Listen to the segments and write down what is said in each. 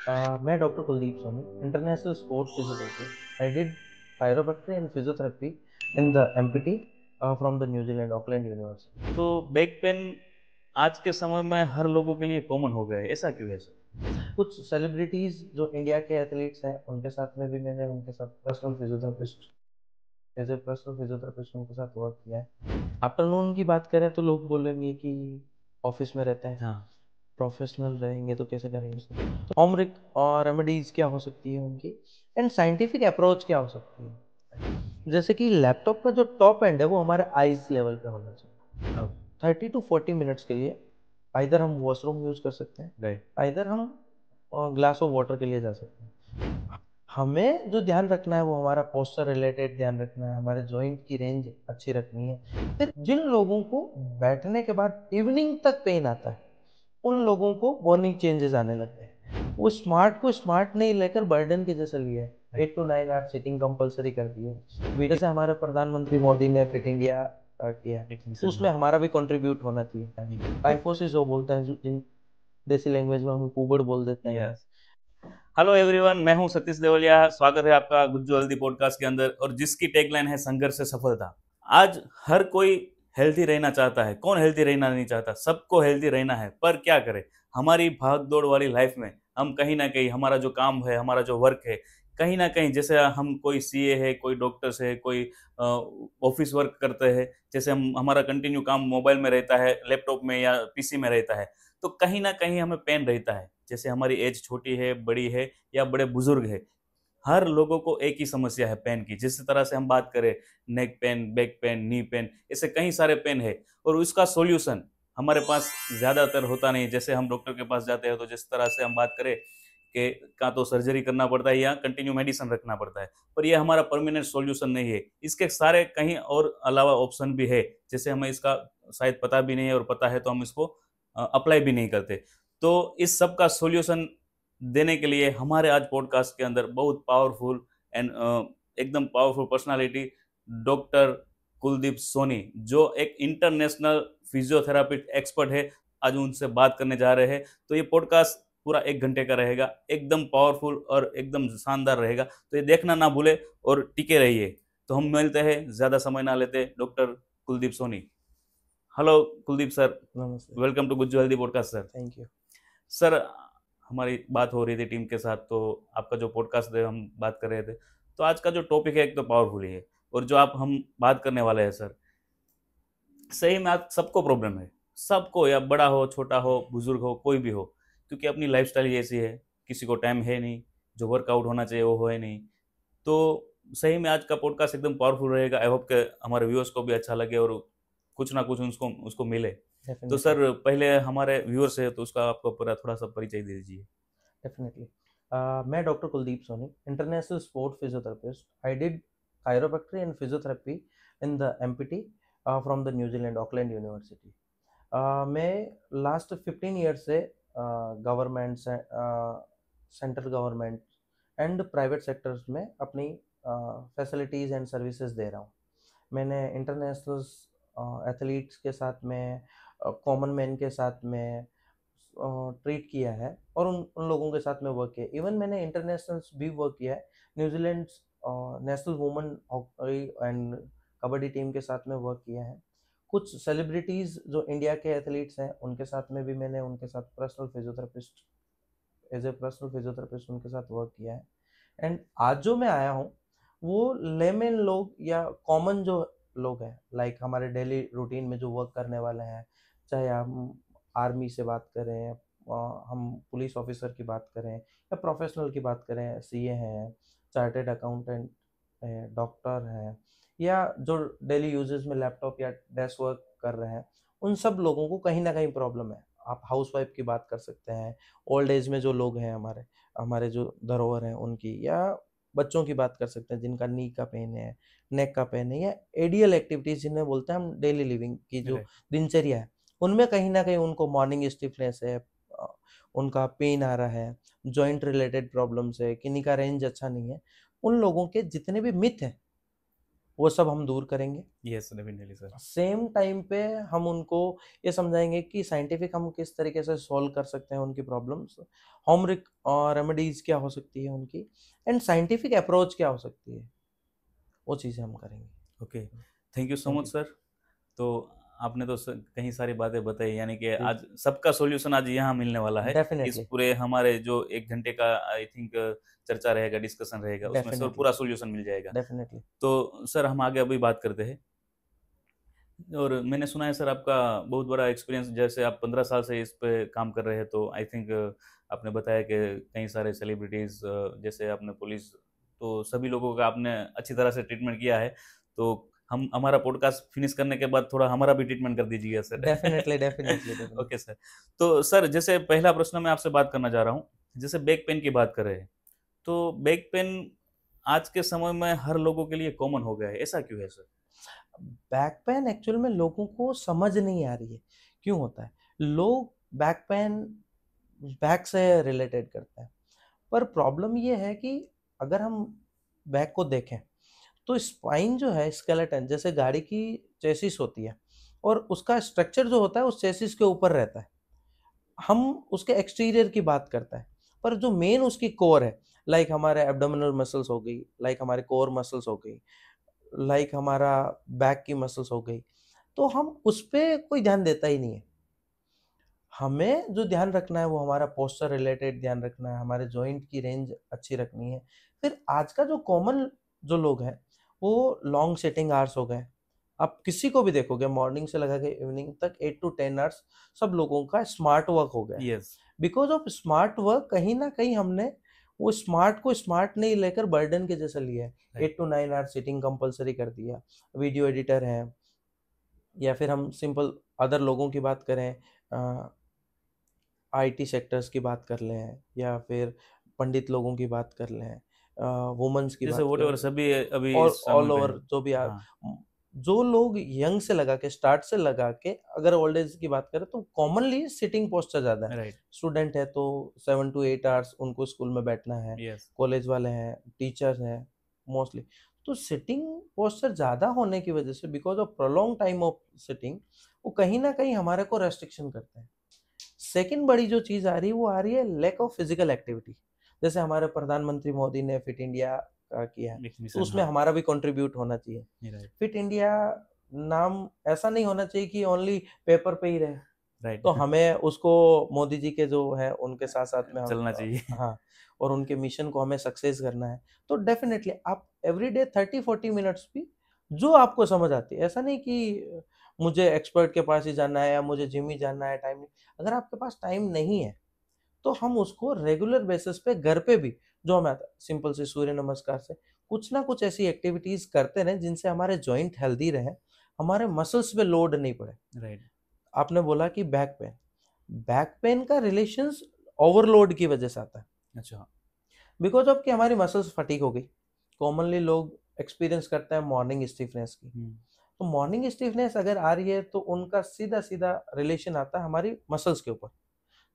मैं doctor Kuldeep Soni, international sports physiotherapist. I did chiropractic and physiotherapy in the MPT from the New Zealand Auckland University। तो back pain आज के समय में हर लोगों के लिए कॉमन हो गया है, ऐसा क्यों है सर? कुछ सेलिब्रिटीज जो इंडिया के एथलीट्स हैं उनके साथ में भी मैंने उनके साथ personal physiotherapist as a personal physiotherapist उनके साथ वर्क किया है। आफ्टरनून की बात करें तो लोग बोलेंगे कि ऑफिस में रहते हैं, हाँ। प्रोफेशनल रहेंगे तो कैसे करेंगे। तो होम और रेमेडीज क्या हो सकती है उनकी, एंड साइंटिफिक अप्रोच क्या हो सकती है। जैसे कि लैपटॉप का जो टॉप एंड है वो हमारे आईज लेवल पे होना चाहिए। 30 to 40 मिनट्स के लिए आइधर हम वॉशरूम यूज कर सकते हैं, राइट। आइधर हम ग्लास ऑफ वाटर के लिए जा सकते हैं। हमें जो ध्यान रखना है वो हमारा पोस्चर रिलेटेड ध्यान रखना है, हमारे जॉइंट की रेंज अच्छी रखनी है। फिर जिन लोगों को बैठने के बाद इवनिंग तक पेन आता है उन लोगों को मॉर्निंग चेंजेस आने लगते हैं। वो स्मार्ट को स्मार्ट नहीं लेकर बर्डन के जैसे लिए है। 8 to 9 आवर सिटिंग कंपलसरी कर दी है, जैसे हमारे प्रधानमंत्री मोदी ने फिट इंडिया किया है, तो उसमें हमारा भी कंट्रीब्यूट होना चाहिए। काइफोसिस जो बोलते हैं, जिन देसी लैंग्वेज में हम कुबड़ बोल देते हैं। यस। हेलो एवरीवन, मैं हूं सतीश देवलिया। स्वागत है आपका गुज्जू हल्दी पॉडकास्ट के अंदर, और जिसकी टैगलाइन है संघर्ष से सफलता। आज हर कोई हेल्थी रहना चाहता है। कौन हेल्थी रहना नहीं चाहता? सबको हेल्थी रहना है, पर क्या करें? हमारी भाग दौड़ वाली लाइफ में हम कहीं ना कहीं हमारा जो काम है, हमारा जो वर्क है, कहीं ना कहीं जैसे हम कोई सीए है, कोई डॉक्टर है, कोई ऑफिस वर्क करते हैं, जैसे हम हमारा कंटिन्यू काम मोबाइल में रहता है, लैपटॉप में या पीसी में रहता है, तो कहीं ना कहीं हमें पेन रहता है। जैसे हमारी एज छोटी है, बड़ी है या बड़े बुजुर्ग है, हर लोगों को एक ही समस्या है पेन की। जिस तरह से हम बात करें, neck pain, back pain, knee pain, ऐसे कई सारे पेन है, और उसका सॉल्यूशन हमारे पास ज़्यादातर होता नहीं। जैसे हम डॉक्टर के पास जाते हैं तो जिस तरह से हम बात करें कि का तो सर्जरी करना पड़ता है या कंटिन्यू मेडिसिन रखना पड़ता है, पर यह हमारा परमानेंट सॉल्यूशन नहीं है। इसके सारे कहीं और अलावा ऑप्शन भी है, जैसे हमें इसका शायद पता भी नहीं है, और पता है तो हम इसको अप्लाई भी नहीं करते। तो इस सब का सॉल्यूशन देने के लिए हमारे आज पॉडकास्ट के अंदर बहुत पावरफुल एंड एकदम powerful personality, doctor Kuldeep Soni, जो एक इंटरनेशनल फिजियोथेरापिस्ट एक्सपर्ट है, आज उनसे बात करने जा रहे हैं। तो ये पॉडकास्ट पूरा 1 घंटे का रहेगा, एकदम पावरफुल और एकदम शानदार रहेगा, तो ये देखना ना भूले और टिके रहिए। तो हम मिलते हैं, ज़्यादा समय ना लेते, doctor Kuldeep Soni. Hello Kuldeep sir, नमस्ते। Welcome to Gujju healthy podcast sir. Thank you. Sir, हमारी बात हो रही थी टीम के साथ, तो आपका जो पॉडकास्ट है हम बात कर रहे थे, तो आज का जो टॉपिक है एक तो पावरफुल ही है, और जो आप हम बात करने वाले हैं सर, सही में आज सबको प्रॉब्लम है। सबको, या बड़ा हो, छोटा हो, बुजुर्ग हो, कोई भी हो, क्योंकि अपनी लाइफस्टाइल ऐसी है। किसी को टाइम है नहीं, जो वर्कआउट होना चाहिए वो है नहीं। तो सही में आज का पॉडकास्ट एकदम पावरफुल रहेगा। आई होप कि हमारे व्यूअर्स को भी अच्छा लगे और कुछ ना कुछ उसको उसको मिले। तो डेफिनेटली। सर, पहले हमारे व्यूअर्स है तो उसका आपको पूरा थोड़ा सा परिचय दे दीजिए। डेफिनेटली। मैं doctor Kuldeep Soni, international sport physiotherapist. I did chiropractic and physiotherapy in the MPT from the New Zealand Auckland University। मैं लास्ट 15 ईयर से गवर्नमेंट से central government and private sectors में अपनी फैसिलिटीज़ एंड सर्विसेज दे रहा हूँ। मैंने इंटरनेशनल एथलीट्स के साथ में, कॉमन मैन के साथ में ट्रीट किया है, और उन उन लोगों के साथ में वर्क किया। इवन मैंने इंटरनेशनल भी वर्क किया है। New Zealand national women hockey and kabaddi team के साथ में वर्क किया है। कुछ सेलिब्रिटीज़ जो इंडिया के एथलीट्स हैं उनके साथ में भी मैंने उनके साथ personal physiotherapist as a personal physiotherapist उनके साथ वर्क किया है। एंड आज जो मैं आया हूँ वो लेमेन लोग या कॉमन जो लोग हैं, लाइक हमारे डेली रूटीन में जो वर्क करने वाले हैं, चाहे हम आर्मी से बात करें, हम पुलिस ऑफिसर की बात करें, या प्रोफेशनल की बात करें, सीए हैं, चार्टेड अकाउंटेंट हैं, डॉक्टर हैं, या जो डेली यूजेस में लैपटॉप या डेस्क वर्क कर रहे हैं, उन सब लोगों को कहीं ना कहीं प्रॉब्लम है। आप हाउसवाइफ की बात कर सकते हैं, ओल्ड एज में जो लोग हैं, हमारे हमारे जो धरोहर हैं उनकी, या बच्चों की बात कर सकते हैं जिनका नी का पेन है, नेक का पेन है, या एडियल एक्टिविटीज जिन्हें बोलते हैं हम, डेली लिविंग की जो राइट। दिनचर्या है, उनमें कहीं ना कहीं उनको मॉर्निंग स्टिफनेस है, उनका पेन आ रहा है, जॉइंट रिलेटेड प्रॉब्लम्स है, किन्हीं का रेंज अच्छा नहीं है। उन लोगों के जितने भी मिथ हैं वो सब हम दूर करेंगे। Yes definitely sir. Same time पे हम उनको ये समझाएंगे कि साइंटिफिक हम किस तरीके से सॉल्व कर सकते हैं उनकी प्रॉब्लम्स, होम रेमेडीज क्या हो सकती है उनकी, एंड साइंटिफिक अप्रोच क्या हो सकती है, वो चीज़ें हम करेंगे। Okay, thank you so Thank much you. Sir. तो आपने तो कई सारी बातें बताई, यानी कि जी। आज सबका सॉल्यूशन आज यहाँ मिलने वाला है। इस डेफिनेटली, पूरे हमारे जो 1 घंटे का आई थिंक चर्चा रहेगा, डिस्कशन रहेगा, उसमें सर डेफिनेटली, पूरा सॉल्यूशन मिल जाएगा। डेफिनेटली। तो सर हम आगे अभी बात करते हैं। और मैंने सुना है सर आपका बहुत बड़ा एक्सपीरियंस, जैसे आप 15 साल से इस पे काम कर रहे हैं, तो आई थिंक आपने बताया कि कई सारे सेलिब्रिटीज़, जैसे आपने पुलिस, तो सभी लोगों का आपने अच्छी तरह से ट्रीटमेंट किया है। तो हम हमारा पॉडकास्ट फिनिश करने के बाद थोड़ा हमारा भी ट्रीटमेंट कर दीजिएगा sir. Definitely, definitely, definitely. Okay sir. तो सर जैसे पहला प्रश्न मैं आपसे बात करना चाह रहा हूँ, जैसे बैक पेन की बात कर रहे हैं, तो बैक पेन आज के समय में हर लोगों के लिए कॉमन हो गया है, ऐसा क्यों है सर? बैक पेन एक्चुअल में लोगों को समझ नहीं आ रही है, क्यों होता है। लोग बैक पेन बैक से रिलेटेड करते हैं, पर प्रॉब्लम ये है कि अगर हम बैक को देखें तो स्पाइन जो है, स्केलेटन, जैसे गाड़ी की चेसिस होती है और उसका स्ट्रक्चर जो होता है उस चेसिस के ऊपर रहता है। हम उसके एक्सटीरियर की बात करते हैं, पर जो मेन उसकी कोर है, लाइक हमारे एब्डोमिनल मसल्स हो गई, लाइक हमारे कोर मसल्स हो गई, लाइक हमारा बैक की मसल्स हो गई, तो हम उस पे कोई ध्यान देता ही नहीं है। हमें जो ध्यान रखना है वो हमारा पोस्चर रिलेटेड ध्यान रखना है, हमारे जॉइंट की रेंज अच्छी रखनी है। फिर आज का जो कॉमन जो लोग हैं वो लॉन्ग सिटिंग आवर्स हो गए। आप किसी को भी देखोगे मॉर्निंग से लगा के इवनिंग तक 8 to 10 आवर्स सब लोगों का स्मार्ट वर्क हो गया है। Yes. Because of smart work कहीं ना कहीं हमने वो स्मार्ट को स्मार्ट नहीं लेकर बर्डन के जैसा लिया है। Right. 8 to 9 hours sitting compulsory कर दिया। वीडियो एडिटर है, या फिर हम सिंपल अदर लोगों की बात करें, आईटी सेक्टर्स की बात कर लें, या फिर पंडित लोगों की बात कर लें, वुमेन्स की जैसे बात वोट कर एवर लें, सभी अभी और इस समय ऑल पे ओवर हैं। जो भी हाँ। जो लोग यंग से लगा के स्टार्ट से लगा के अगर ओल्ड एज की बात करें तो कॉमनली सिटिंग पोस्चर ज़्यादा है। राइट। स्टूडेंट है तो 7 to 8 आवर्स उनको स्कूल में बैठना है, यस। कॉलेज वाले हैं, टीचर्स हैं मोस्टली, तो सिटिंग पोस्चर ज़्यादा होने की वजह से, because of prolong time of sitting, वो कहीं ना कहीं हमारे को रेस्ट्रिक्शन करते हैं। सेकंड बड़ी जो चीज़ आ रही है वो आ रही है लैक ऑफ फिजिकल एक्टिविटी। जैसे हमारे प्रधानमंत्री मोदी ने फिट इंडिया का किया है, एक तो मिशन, उसमें हाँ। हमारा भी कंट्रीब्यूट होना चाहिए। राइट। फिट इंडिया नाम ऐसा नहीं होना चाहिए कि ओनली पेपर पे ही रहे, राइट। तो हमें उसको मोदी जी के जो है उनके साथ साथ में चलना चाहिए। हाँ, और उनके मिशन को हमें सक्सेस करना है। तो डेफिनेटली आप एवरीडे 30-40 मिनट्स भी जो आपको समझ आती है, ऐसा नहीं कि मुझे एक्सपर्ट के पास ही जाना है या मुझे जिम ही जाना है, टाइम नहीं। अगर आपके पास टाइम नहीं है तो हम उसको रेगुलर बेसिस पे घर पे भी जो हमें आता है, सिंपल से सूर्य नमस्कार से कुछ ना कुछ ऐसी एक्टिविटीज करते रहें जिनसे हमारे जॉइंट हेल्दी रहे, हमारे मसल्स पे लोड नहीं पड़े। राइट। आपने बोला कि बैक पेन का रिलेशंस ओवरलोड की वजह से आता है, अच्छा। बिकॉज ऑफ कि हमारी मसल्स फटीक हो गई। कॉमनली लोग एक्सपीरियंस करते हैं मॉर्निंग स्टिफनेस की, तो मॉर्निंग स्टिफनेस अगर आ रही है तो उनका सीधा सीधा रिलेशन आता है हमारी मसल्स के ऊपर।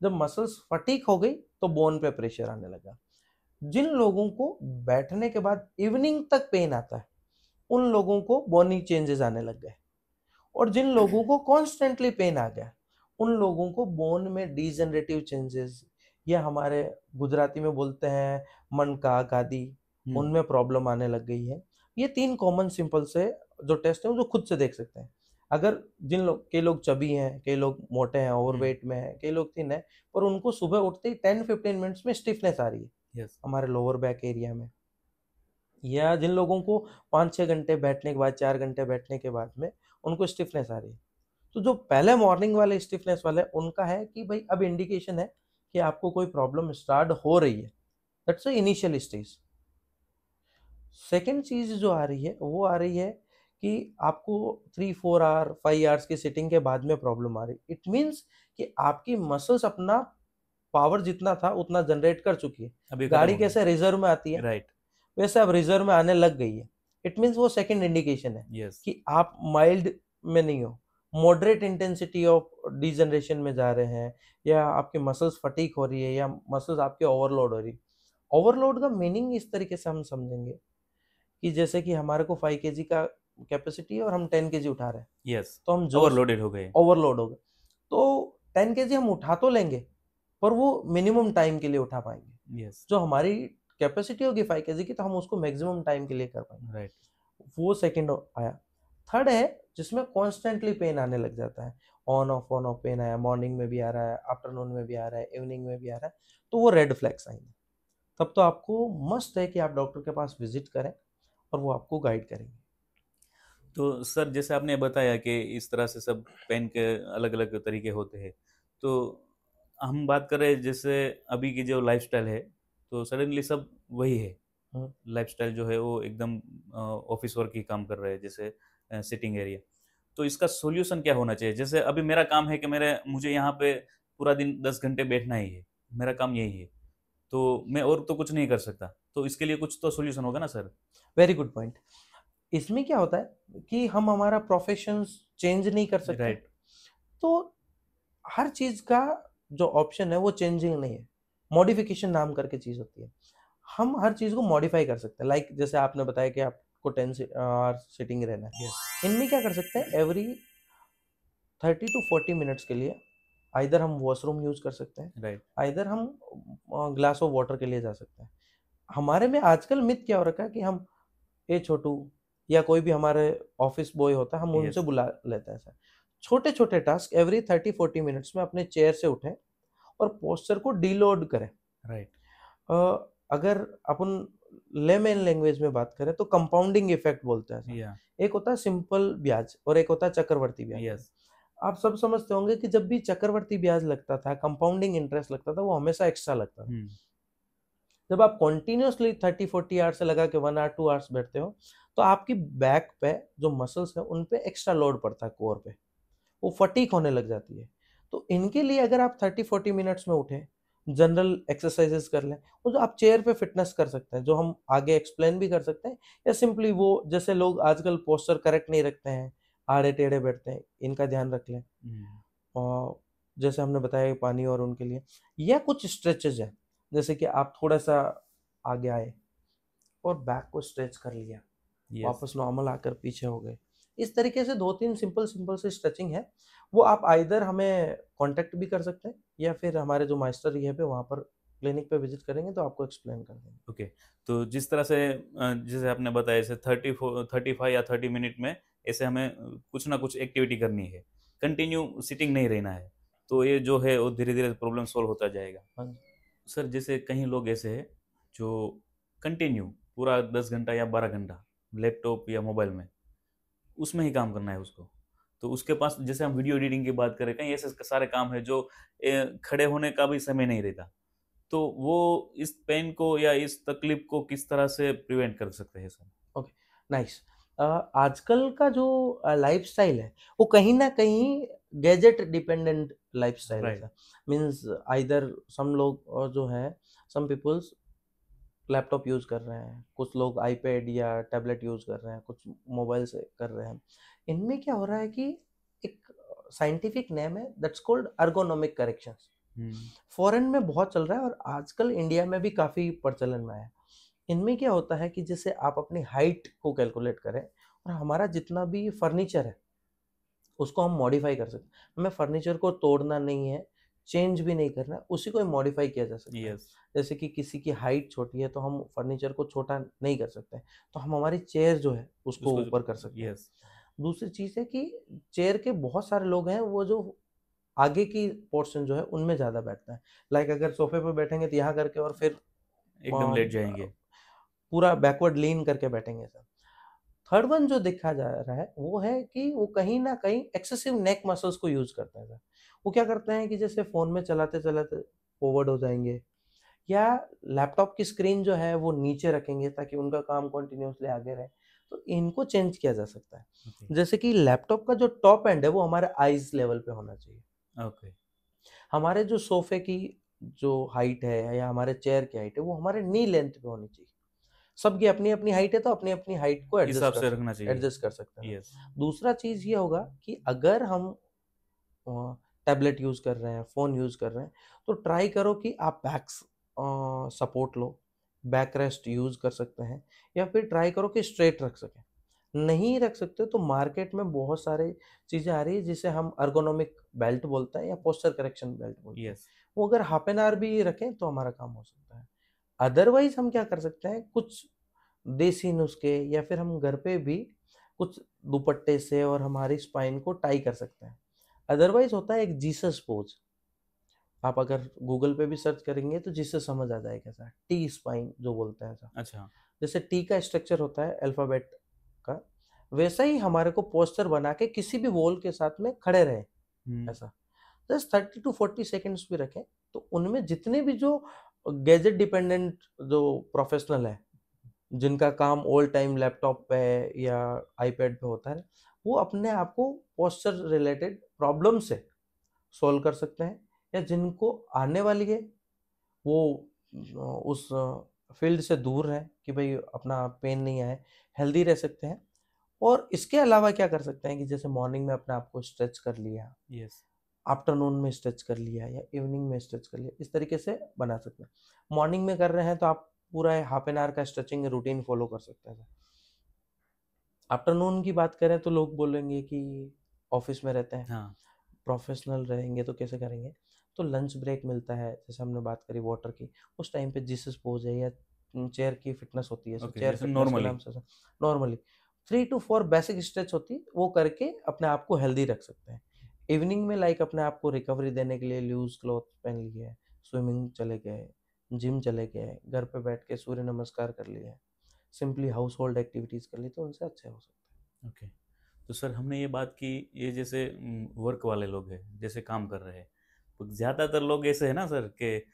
जब मसल्स फटीक हो गई तो बोन पे प्रेशर आने लगा। जिन लोगों को बैठने के बाद इवनिंग तक पेन आता है उन लोगों को बोनी चेंजेस आने लग गए, और जिन लोगों को कॉन्स्टेंटली पेन आ गया उन लोगों को बोन में डिजेनरेटिव चेंजेस, या हमारे गुजराती में बोलते हैं मन का गादी, उनमें प्रॉब्लम आने लग गई है। ये 3 कॉमन सिंपल से जो टेस्ट है जो खुद से देख सकते हैं। अगर जिन लोग, कई लोग चबी हैं, कई लोग मोटे हैं, ओवरवेट में हैं, कई लोग थिन हैं, पर उनको सुबह उठते ही 10-15 मिनट्स में स्टिफनेस आ रही है यस। हमारे लोअर बैक एरिया में, या जिन लोगों को 5-6 घंटे बैठने के बाद, 4 घंटे बैठने के बाद में उनको स्टिफनेस आ रही है। तो जो पहले मॉर्निंग वाले स्टिफनेस वाले उनका है कि भाई अब इंडिकेशन है कि आपको कोई प्रॉब्लम स्टार्ट हो रही है, that's a initial stage. Second चीज जो आ रही है वो आ रही है कि आपको 3-4 आवर 5 आवर्स की सिटिंग के बाद में प्रॉब्लम आ रही है। इट मीन्स कि आपकी मसल्स अपना पावर जितना था उतना जनरेट कर चुकी है। अभी गाड़ी कैसे रिजर्व में आती है, राइट। वैसे अब रिजर्व में आने लग गई है। इट मीन्स वो सेकंड इंडिकेशन है यस। कि आप माइल्ड में नहीं हो, मॉडरेट इंटेंसिटी ऑफ डिजनरेशन में जा रहे हैं, या आपके मसल्स फटीक हो रही है, या मसल्स आपके ओवरलोड हो रही है। ओवरलोड का मीनिंग इस तरीके से हम समझेंगे कि जैसे कि हमारे को 5 kg का कैपेसिटी है और हम 10 केजी उठा रहे हैं, यस, तो हम जोश ओवरलोडेड हो गए। ओवरलोड हो गए, तो 10 केजी हम उठा तो लेंगे पर वो मिनिमम टाइम के लिए उठा पाएंगे। यस, जो हमारी कैपेसिटी होगी 5 केजी की, तो हम उसको मैक्सिमम टाइम के लिए कर पाएंगे। राइट। वो सेकंड आया। थर्ड है जिसमें कॉन्स्टेंटली पेन आने लग जाता है, ऑन ऑफ पेन आया, मॉर्निंग में भी आ रहा है, आफ्टरनून में भी आ रहा है, इवनिंग में भी आ रहा है, तो वो रेड फ्लैग साइन है। तब तो आपको मस्ट है कि आप डॉक्टर के पास विजिट करें और वो आपको गाइड करेंगे। तो सर जैसे आपने बताया कि इस तरह से सब पेन के अलग अलग तरीके होते हैं, तो हम बात करें जैसे अभी की जो लाइफस्टाइल है, तो सडनली सब वही है। हम्म, लाइफस्टाइल जो है वो एकदम ऑफिस वर्क ही काम कर रहे हैं, जैसे सिटिंग एरिया। तो इसका सॉल्यूशन क्या होना चाहिए? जैसे अभी मेरा काम है कि मुझे यहाँ पे पूरा दिन 10 घंटे बैठना ही है, मेरा काम यही है, तो मैं और तो कुछ नहीं कर सकता, तो इसके लिए कुछ तो सॉल्यूशन होगा ना सर? Very good point. इसमें क्या होता है कि हम हमारा प्रोफेशन चेंज नहीं कर सकते, राइट। तो हर चीज का जो ऑप्शन है वो चेंजिंग नहीं है, मॉडिफिकेशन नाम करके चीज होती है। हम हर चीज को मॉडिफाई कर सकते हैं। लाइक जैसे आपने बताया कि आपको 10 आवर सिटिंग रहना है, यस। इनमें क्या कर सकते हैं, एवरी 30 to 40 मिनट्स के लिए आइदर हम वॉशरूम यूज कर सकते हैं, राइट। आइदर हम ग्लास ऑफ वाटर के लिए जा सकते हैं। हमारे में आजकल मिथ क्या हो रखा है कि हम ए छोटू या कोई भी हमारे ऑफिस बॉय होता है, हम उनसे यस। बुला लेते हैं सर। छोटे छोटे टास्क एवरी 30-40 मिनट्स में अपने चेयर से उठें और पोस्चर को डीलोड करें। राइट। अगर अपन लेमन लैंग्वेज में बात करें तो कंपाउंडिंग इफेक्ट बोलते हैं सर। या। एक होता है सिंपल ब्याज और एक होता है चक्रवर्ती ब्याज। यस। आप सब समझते होंगे कि जब भी चक्रवर्ती ब्याज लगता था, कंपाउंडिंग इंटरेस्ट लगता था, वो हमेशा एक्स्ट्रा लगता था। हम्म। जब आप कॉन्टिन्यूसली 30-40 आवर्स से लगा के 1 or 2 आवर्स बैठते हो, तो आपकी बैक पे जो मसल्स है उन पे एक्स्ट्रा लोड पड़ता है, कोर पे, वो फटीक होने लग जाती है। तो इनके लिए अगर आप 30-40 मिनट्स में उठें, जनरल एक्सरसाइजेस कर लें, वो जो आप चेयर पे फिटनेस कर सकते हैं, जो हम आगे एक्सप्लेन भी कर सकते हैं, या सिंपली वो जैसे लोग आजकल पोस्चर करेक्ट नहीं रखते हैं, आड़े टेढ़े बैठते हैं, इनका ध्यान रख लें। और जैसे हमने बताया पानी और उनके लिए, या कुछ स्ट्रेचेज है, जैसे कि आप थोड़ा सा आगे आए और बैक को स्ट्रेच कर लिया, यस। वापस नॉर्मल आकर पीछे हो गए। इस तरीके से 2-3 सिंपल सिंपल से स्ट्रेचिंग है, वो आप आइदर हमें कांटेक्ट भी कर सकते हैं या फिर हमारे जो मास्टर रिहैब है वहाँ पर क्लिनिक पे विजिट करेंगे तो आपको एक्सप्लेन कर देंगे। ओके। तो जिस तरह से जैसे आपने बताया, ऐसे 35 या 30 मिनट में ऐसे हमें कुछ ना कुछ एक्टिविटी करनी है, कंटिन्यू सिटिंग नहीं रहना है, तो ये जो है वो धीरे धीरे प्रॉब्लम सॉल्व होता जाएगा। हाँ जी। सर जैसे कहीं लोग ऐसे हैं जो कंटिन्यू पूरा 10 घंटा या 12 घंटा लैपटॉप या मोबाइल में उसमें ही काम करना है उसको, तो उसके पास जैसे हम वीडियो एडिटिंग की बात करें, कहीं ऐसे सारे काम है जो खड़े होने का भी समय नहीं रहता, तो वो इस पेन को या इस तकलीफ को किस तरह से प्रिवेंट कर सकते हैं सर? Okay, nice. आजकल का जो लाइफस्टाइल है वो कहीं ना कहीं गैजेट डिपेंडेंट लाइफस्टाइल है राइट। सर। मीन्स आइदर सम लोग जो है, सम पीपल्स लैपटॉप यूज़ कर रहे हैं, कुछ लोग आईपैड या टैबलेट यूज़ कर रहे हैं, कुछ मोबाइल से कर रहे हैं। इनमें क्या हो रहा है कि एक साइंटिफिक नेम है that's called ergonomic corrections. Foreign में बहुत चल रहा है और आजकल इंडिया में भी काफ़ी प्रचलन में है। इनमें क्या होता है कि जैसे आप अपनी हाइट को कैलकुलेट करें और हमारा जितना भी फर्नीचर है उसको हम मॉडिफाई कर सकते हैं। हमें फर्नीचर को तोड़ना नहीं है, चेंज भी नहीं करना है, उसी को मॉडिफाई किया जा सकता है। यस। जैसे कि किसी की हाइट छोटी है तो हम फर्नीचर को छोटा नहीं कर सकते, तो हम हमारी चेयर जो है उसको उसको। ऊपर कर सकते हैं। यस। दूसरी चीज़ है कि चेयर के बहुत सारे लोग हैं वो जो आगे की पोर्शन जो है उनमें ज़्यादा बैठता है। लाइक अगर सोफे पे बैठेंगे तो यहाँ करके और फिर एकदम लेट जाएंगे। पूरा बैकवर्ड लीन करके बैठेंगे सर। थर्ड वन जो देखा जा रहा है वो है कि वो कहीं ना कहीं एक्सेसिव नेक मसल्स को यूज करते हैं सर। वो क्या करते हैं कि जैसे फोन में चलाते चलाते फॉरवर्ड हो जाएंगे, या लैपटॉप की स्क्रीन जो है वो नीचे रखेंगे ताकि उनका काम कंटिन्यूसली आगे रहे। तो इनको चेंज किया जा सकता है। ओके। जैसे कि लैपटॉप का जो टॉप एंड है वो हमारे आईज लेवल पे होना चाहिए। ओके। हमारे जो सोफे की जो हाइट है या हमारे चेयर की हाइट है वो हमारे नी लेंथ पे होनी चाहिए। सबकी अपनी अपनी हाइट है तो अपनी अपनी हाइट को हिसाब से रखना चाहिए। एडजस्ट कर सकते हैं। यस। दूसरा चीज ये होगा कि अगर हम टैबलेट यूज कर रहे हैं, फोन यूज कर रहे हैं, तो ट्राई करो कि आप बैक सपोर्ट लो, बैक रेस्ट यूज कर सकते हैं, या फिर ट्राई करो कि स्ट्रेट रख सकें। नहीं रख सकते तो मार्केट में बहुत सारे चीज़ें आ रही है जिसे हम अर्गोनोमिक बेल्ट बोलते हैं या पोस्चर करेक्शन बेल्ट बोलते हैं। यस। वो अगर हाफ एन आवर भी रखें तो हमारा काम हो सकता है। अदरवाइज हम क्या कर सकते हैं, कुछ देसी नुस्खे या फिर हम घर पे भी कुछ दुपट्टे से और हमारी स्पाइन को टाई कर सकते हैं। अदरवाइज होता है एक जीसस पोज, आप अगर गूगल पे भी सर्च करेंगे तो जीसस समझ आ जाएगा, ऐसा टी स्पाइन जो बोलते हैं ऐसा। अच्छा। जैसे टी का स्ट्रक्चर होता है अल्फाबेट का, वैसा ही हमारे को पोस्चर बना के किसी भी वॉल के साथ में खड़े रहे ऐसा। जस्ट 30 to 40 सेकेंड्स भी रखें तो उनमें जितने भी जो गैजेट डिपेंडेंट जो प्रोफेशनल है, जिनका काम ऑल टाइम लैपटॉप पे या आईपैड पे होता है, वो अपने आप को पोस्चर रिलेटेड प्रॉब्लम से सॉल्व कर सकते हैं। या जिनको आने वाली है वो उस फील्ड से दूर है कि भाई अपना पेन नहीं आए, हेल्दी रह सकते हैं। और इसके अलावा क्या कर सकते हैं कि जैसे मॉर्निंग में अपने आप को स्ट्रेच कर लिया, यस। आफ्टरनून में स्ट्रेच कर लिया या इवनिंग में स्ट्रेच कर लिया, इस तरीके से बना सकते हैं। मॉर्निंग में कर रहे हैं तो आप पूरा हाफ एन आवर का स्ट्रेचिंग रूटीन फॉलो कर सकते हैं। आफ्टरनून की बात करें तो लोग बोलेंगे कि ऑफिस में रहते हैं, हाँ। प्रोफेशनल रहेंगे तो कैसे करेंगे। तो लंच ब्रेक मिलता है, जैसे हमने बात करी वाटर की, उस टाइम पे जीसस पोज है या चेयर की फिटनेस होती है, ओके, चेयर जैसे फिटनेस के नॉर्मली। नाम से नॉर्मली 3 to 4 बेसिक स्ट्रेच होती है, वो करके अपने आप को हेल्दी रख सकते हैं। इवनिंग में लाइक अपने आप को रिकवरी देने के लिए लूज क्लॉथ पहन लिए, स्विमिंग चले गए, जिम चले गए, घर पे बैठ के सूर्य नमस्कार कर लिए, सिंपली हाउस होल्ड एक्टिविटीज कर ली, तो उनसे अच्छे हो सकते ओके। तो सर हमने ये बात की, ये जैसे वर्क वाले लोग हैं, जैसे काम कर रहे हैं, तो ज़्यादातर लोग ऐसे है ना सर कि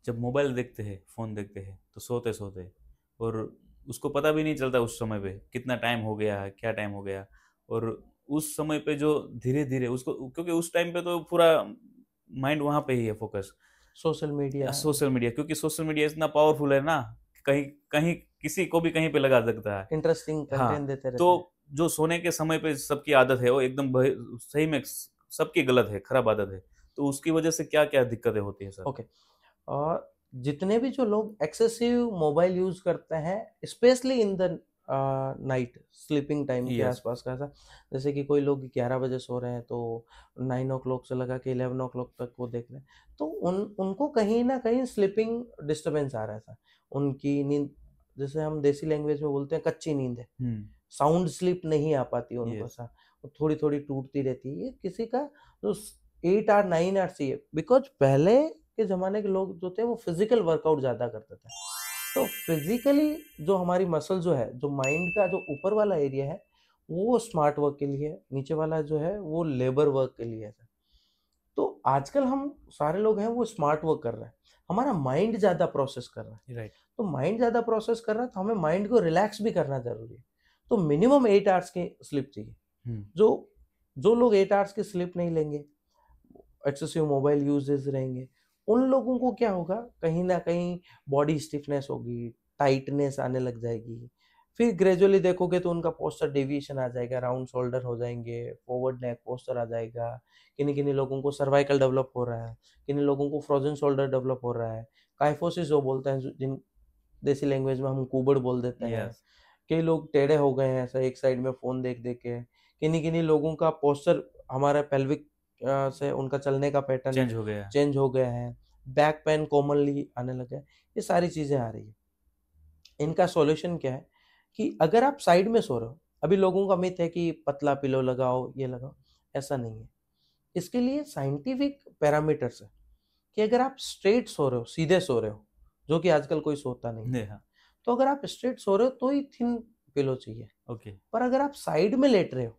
जब मोबाइल देखते हैं, फ़ोन देखते हैं, तो सोते सोते, और उसको पता भी नहीं चलता उस समय पे कितना टाइम हो गया है, क्या टाइम हो गया। और उस समय पे जो धीरे धीरे उसको, क्योंकि उस टाइम पे तो पूरा माइंड वहाँ पे ही है फोकस, हैं। सोशल मीडिया, सोशल मीडिया, क्योंकि सोशल मीडिया इतना पावरफुल है ना, कहीं कहीं किसी को भी कहीं पे लगा सकता है। इंटरेस्टिंग हाँ। कंटेंट देते तो रहते हैं। जो सोने के समय पे सबकी आदत है वो एकदम सही में सबकी गलत है, खराब आदत है। तो उसकी वजह से क्या क्या दिक्कतें होती है सर? ओके, और जितने भी जो लोग एक्सेसिव मोबाइल यूज करते हैं, specially in the night sleeping time के यस। आसपास का ऐसा, जैसे कि कोई लोग 11 बजे सो रहे हैं तो 9 o'clock से लगा के 11 o'clock तक वो देख रहे हैं, तो उनको कहीं ना कहीं स्लीपिंग डिस्टरबेंस आ रहा है। उनकी नींद, जैसे हम देसी लैंग्वेज में बोलते हैं, कच्ची नींद है, साउंड स्लीप नहीं आ पाती उनको, यस। ऐसा थोड़ी थोड़ी टूटती रहती है। ये किसी का जो 8 or 9 hours चाहिए, बिकॉज पहले के ज़माने के लोग जो थे वो फिजिकल वर्कआउट ज़्यादा करते थे। तो फिजिकली जो हमारी मसल जो है, जो माइंड का जो ऊपर वाला एरिया है, वो स्मार्ट वर्क के लिए है, नीचे वाला जो है वो लेबर वर्क के लिए है। तो आजकल हम सारे लोग हैं वो स्मार्ट वर्क कर रहे हैं, हमारा माइंड ज़्यादा प्रोसेस कर रहा है। राइट। तो माइंड ज़्यादा प्रोसेस कर रहा है तो हमें माइंड को रिलैक्स भी करना ज़रूरी है। तो मिनिमम 8 hours की स्लीप चाहिए। जो जो लोग 8 hours की स्लीप नहीं लेंगे, एक्सेसिव मोबाइल यूजेस रहेंगे, उन लोगों को क्या होगा, कहीं ना कहीं बॉडी स्टिफनेस होगी, टाइटनेस आने लग जाएगी। फिर ग्रेजुअली देखोगे तो उनका पोस्चर डेविएशन आ जाएगा, राउंड शोल्डर हो जाएंगे, फॉरवर्ड नेक पोस्चर आ जाएगा। किन्हीं किन्हीं लोगों को सर्वाइकल डेवलप हो रहा है, किन्हीं लोगों को फ्रोजन शोल्डर डेवलप हो रहा है, काइफोसिस जो बोलते हैं, जिन देसी लैंग्वेज में हम कुबड़ बोल देते हैं। यस। कई लोग टेढ़े हो गए हैं ऐसा एक साइड में फोन देख देख के। किन्हीं किन्हीं लोगों का पोस्चर, हमारा पेल्विक से उनका चलने का पैटर्न चेंज हो गया। चेंज हो गया है, बैक पेन कॉमनली आने लगा है। ये सारी चीजें आ रही है। इनका सॉल्यूशन क्या है कि अगर आप साइड में सो रहे हो, अभी लोगों का मिथ है कि पतला पिलो लगाओ, ये लगाओ, ऐसा नहीं है। इसके लिए साइंटिफिक पैरामीटर्स है कि अगर आप स्ट्रेट सो रहे हो, सीधे सो रहे हो, जो कि आजकल कोई सोता नहीं है, हाँ। तो अगर आप स्ट्रेट सो रहे हो तो ही थिन पिलो चाहिए। ओके। पर अगर आप साइड में लेट रहे हो,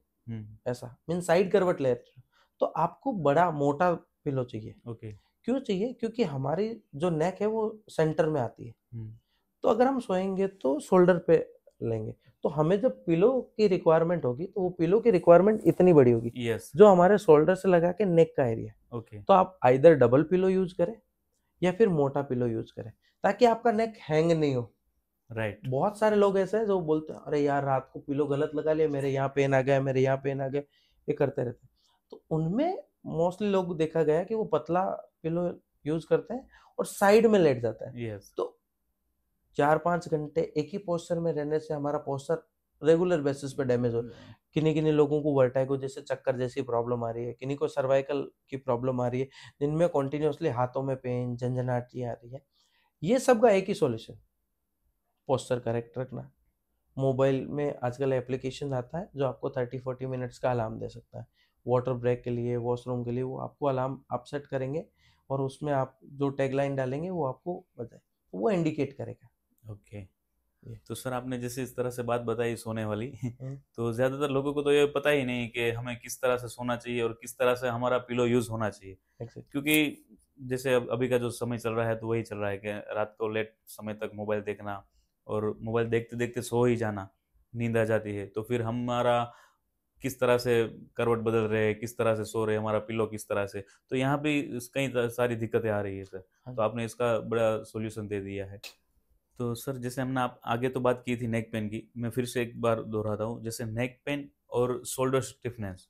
ऐसा मीन साइड करवट लेट रहे हो, तो आपको बड़ा मोटा पिलो चाहिए। ओके। क्यों चाहिए? क्योंकि हमारी जो नेक है वो सेंटर में आती है। तो अगर हम सोएंगे तो शोल्डर पे लेंगे, तो हमें जब पिलो की रिक्वायरमेंट होगी तो वो पिलो की रिक्वायरमेंट इतनी बड़ी होगी, यस। जो हमारे शोल्डर से लगा के नेक का एरिया। ओके। तो आप आइदर डबल पिलो यूज करें या फिर मोटा पिलो यूज करें, ताकि आपका नेक हैंग नहीं हो। राइट। बहुत सारे लोग ऐसे हैं जो बोलते हैं, अरे यार रात को पिलो गलत लगा लिया, मेरे यहाँ पेन आ गया, मेरे यहाँ पेन आ गया, ये करते रहते हैं। तो उनमें मोस्टली लोग देखा गया है कि वो पतला पिलो यूज करते हैं और साइड में लेट जाता है। यस। तो 4-5 घंटे एक ही पोस्चर में रहने से हमारा पोस्चर रेगुलर बेसिस पे डैमेज हो, किन्हीं किन्हीं लोगों को वर्टाइगो जैसे चक्कर जैसी प्रॉब्लम आ रही है, किन्हीं को सर्वाइकल की प्रॉब्लम आ रही है, जिनमें कॉन्टिन्यूसली हाथों में पेन, झंझनाहट आ रही है। ये सब का एक ही सॉल्यूशन, पोस्चर करेक्ट रखना। मोबाइल में आजकल एप्लीकेशन आता है जो आपको 30-40 मिनट्स का अलार्म दे सकता है, वाटर ब्रेक के लिए, वॉशरूम के लिए, वो आपको अलार्म आप सेट करेंगे और उसमें आप जो टैगलाइन डालेंगे वो आपको बताए, वो इंडिकेट करेगा। ओके। ये तो सर आपने जैसे इस तरह से बात बताई सोने वाली हम्म, तो ज्यादातर लोगों को तो ये पता ही नहीं कि हमें किस तरह से सोना चाहिए और किस तरह से हमारा पिलो यूज होना चाहिए, exactly. क्योंकि जैसे अभी का जो समय चल रहा है तो वही चल रहा है कि रात को लेट समय तक मोबाइल देखना और मोबाइल देखते देखते सो ही जाना, नींद आ जाती है, तो फिर हमारा किस तरह से करवट बदल रहे हैं, किस तरह से सो रहे हैं, हमारा पिलो किस तरह से, तो यहाँ भी कई सारी दिक्कतें आ रही है सर। हाँ तो आपने इसका बड़ा सॉल्यूशन दे दिया है। तो सर जैसे हमने आप आगे तो बात की थी नेक पेन की, मैं फिर से एक बार दोहराता हूँ, जैसे नेक पेन और शोल्डर स्टिफनेस,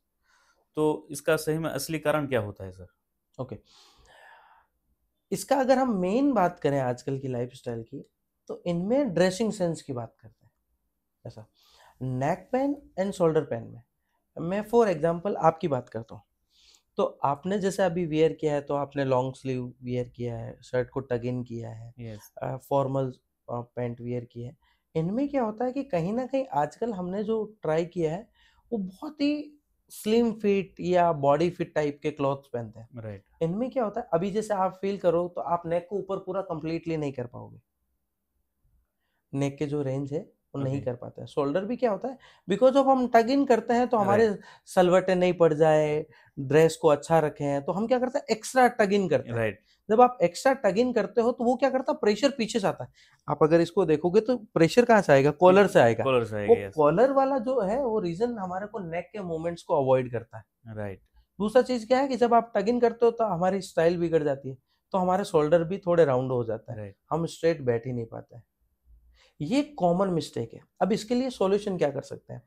तो इसका सही में असली कारण क्या होता है सर? ओके। इसका अगर हम मेन बात करें आजकल की लाइफस्टाइल की, तो इनमें ड्रेसिंग सेंस की बात करते हैं। ऐसा neck pain and shoulder pain में मैं फॉर एग्जांपल आपकी बात करता हूँ। तो आपने जैसे अभी वियर किया है, तो आपने लॉन्ग स्लीव वियर किया है, शर्ट को टग इन किया यस। है, फॉर्मल पैंट वियर की है। इनमें क्या होता है कि कहीं ना कहीं आजकल हमने जो ट्राई किया है वो बहुत ही स्लिम फिट या बॉडी फिट टाइप के क्लॉथ्स पहनते हैं। राइट। इनमें क्या होता है, अभी जैसे आप फील करो तो आप नेक को ऊपर पूरा कंप्लीटली नहीं कर पाओगे, नेक के जो रेंज है वो नहीं ओके। कर पाते हैं। शोल्डर भी क्या होता है, बिकॉज ऑफ हम टग इन करते हैं तो हमारे राइट। सलवटें नहीं पड़ जाए, ड्रेस को अच्छा रखें, तो हम क्या करते हैं, एक्स्ट्रा टग इन करते हैं। राइट। जब आप एक्स्ट्रा टग इन करते हो तो वो क्या करता है, प्रेशर पीछे से आता है। आप अगर इसको देखोगे तो प्रेशर कहाँ से आएगा, कॉलर से आएगा। कॉलर से वो आएगा। यस। कॉलर वाला जो है वो रीजन हमारे को नेक के मूवमेंट्स को अवॉइड करता है। राइट। दूसरा चीज क्या है कि जब आप टग इन करते हो तो हमारी स्टाइल बिगड़ जाती है, तो हमारे शोल्डर भी थोड़े राउंड हो जाता है, राइट। हम स्ट्रेट बैठ ही नहीं पाते हैं। ये कॉमन मिस्टेक है। अब इसके लिए सॉल्यूशन क्या कर सकते हैं,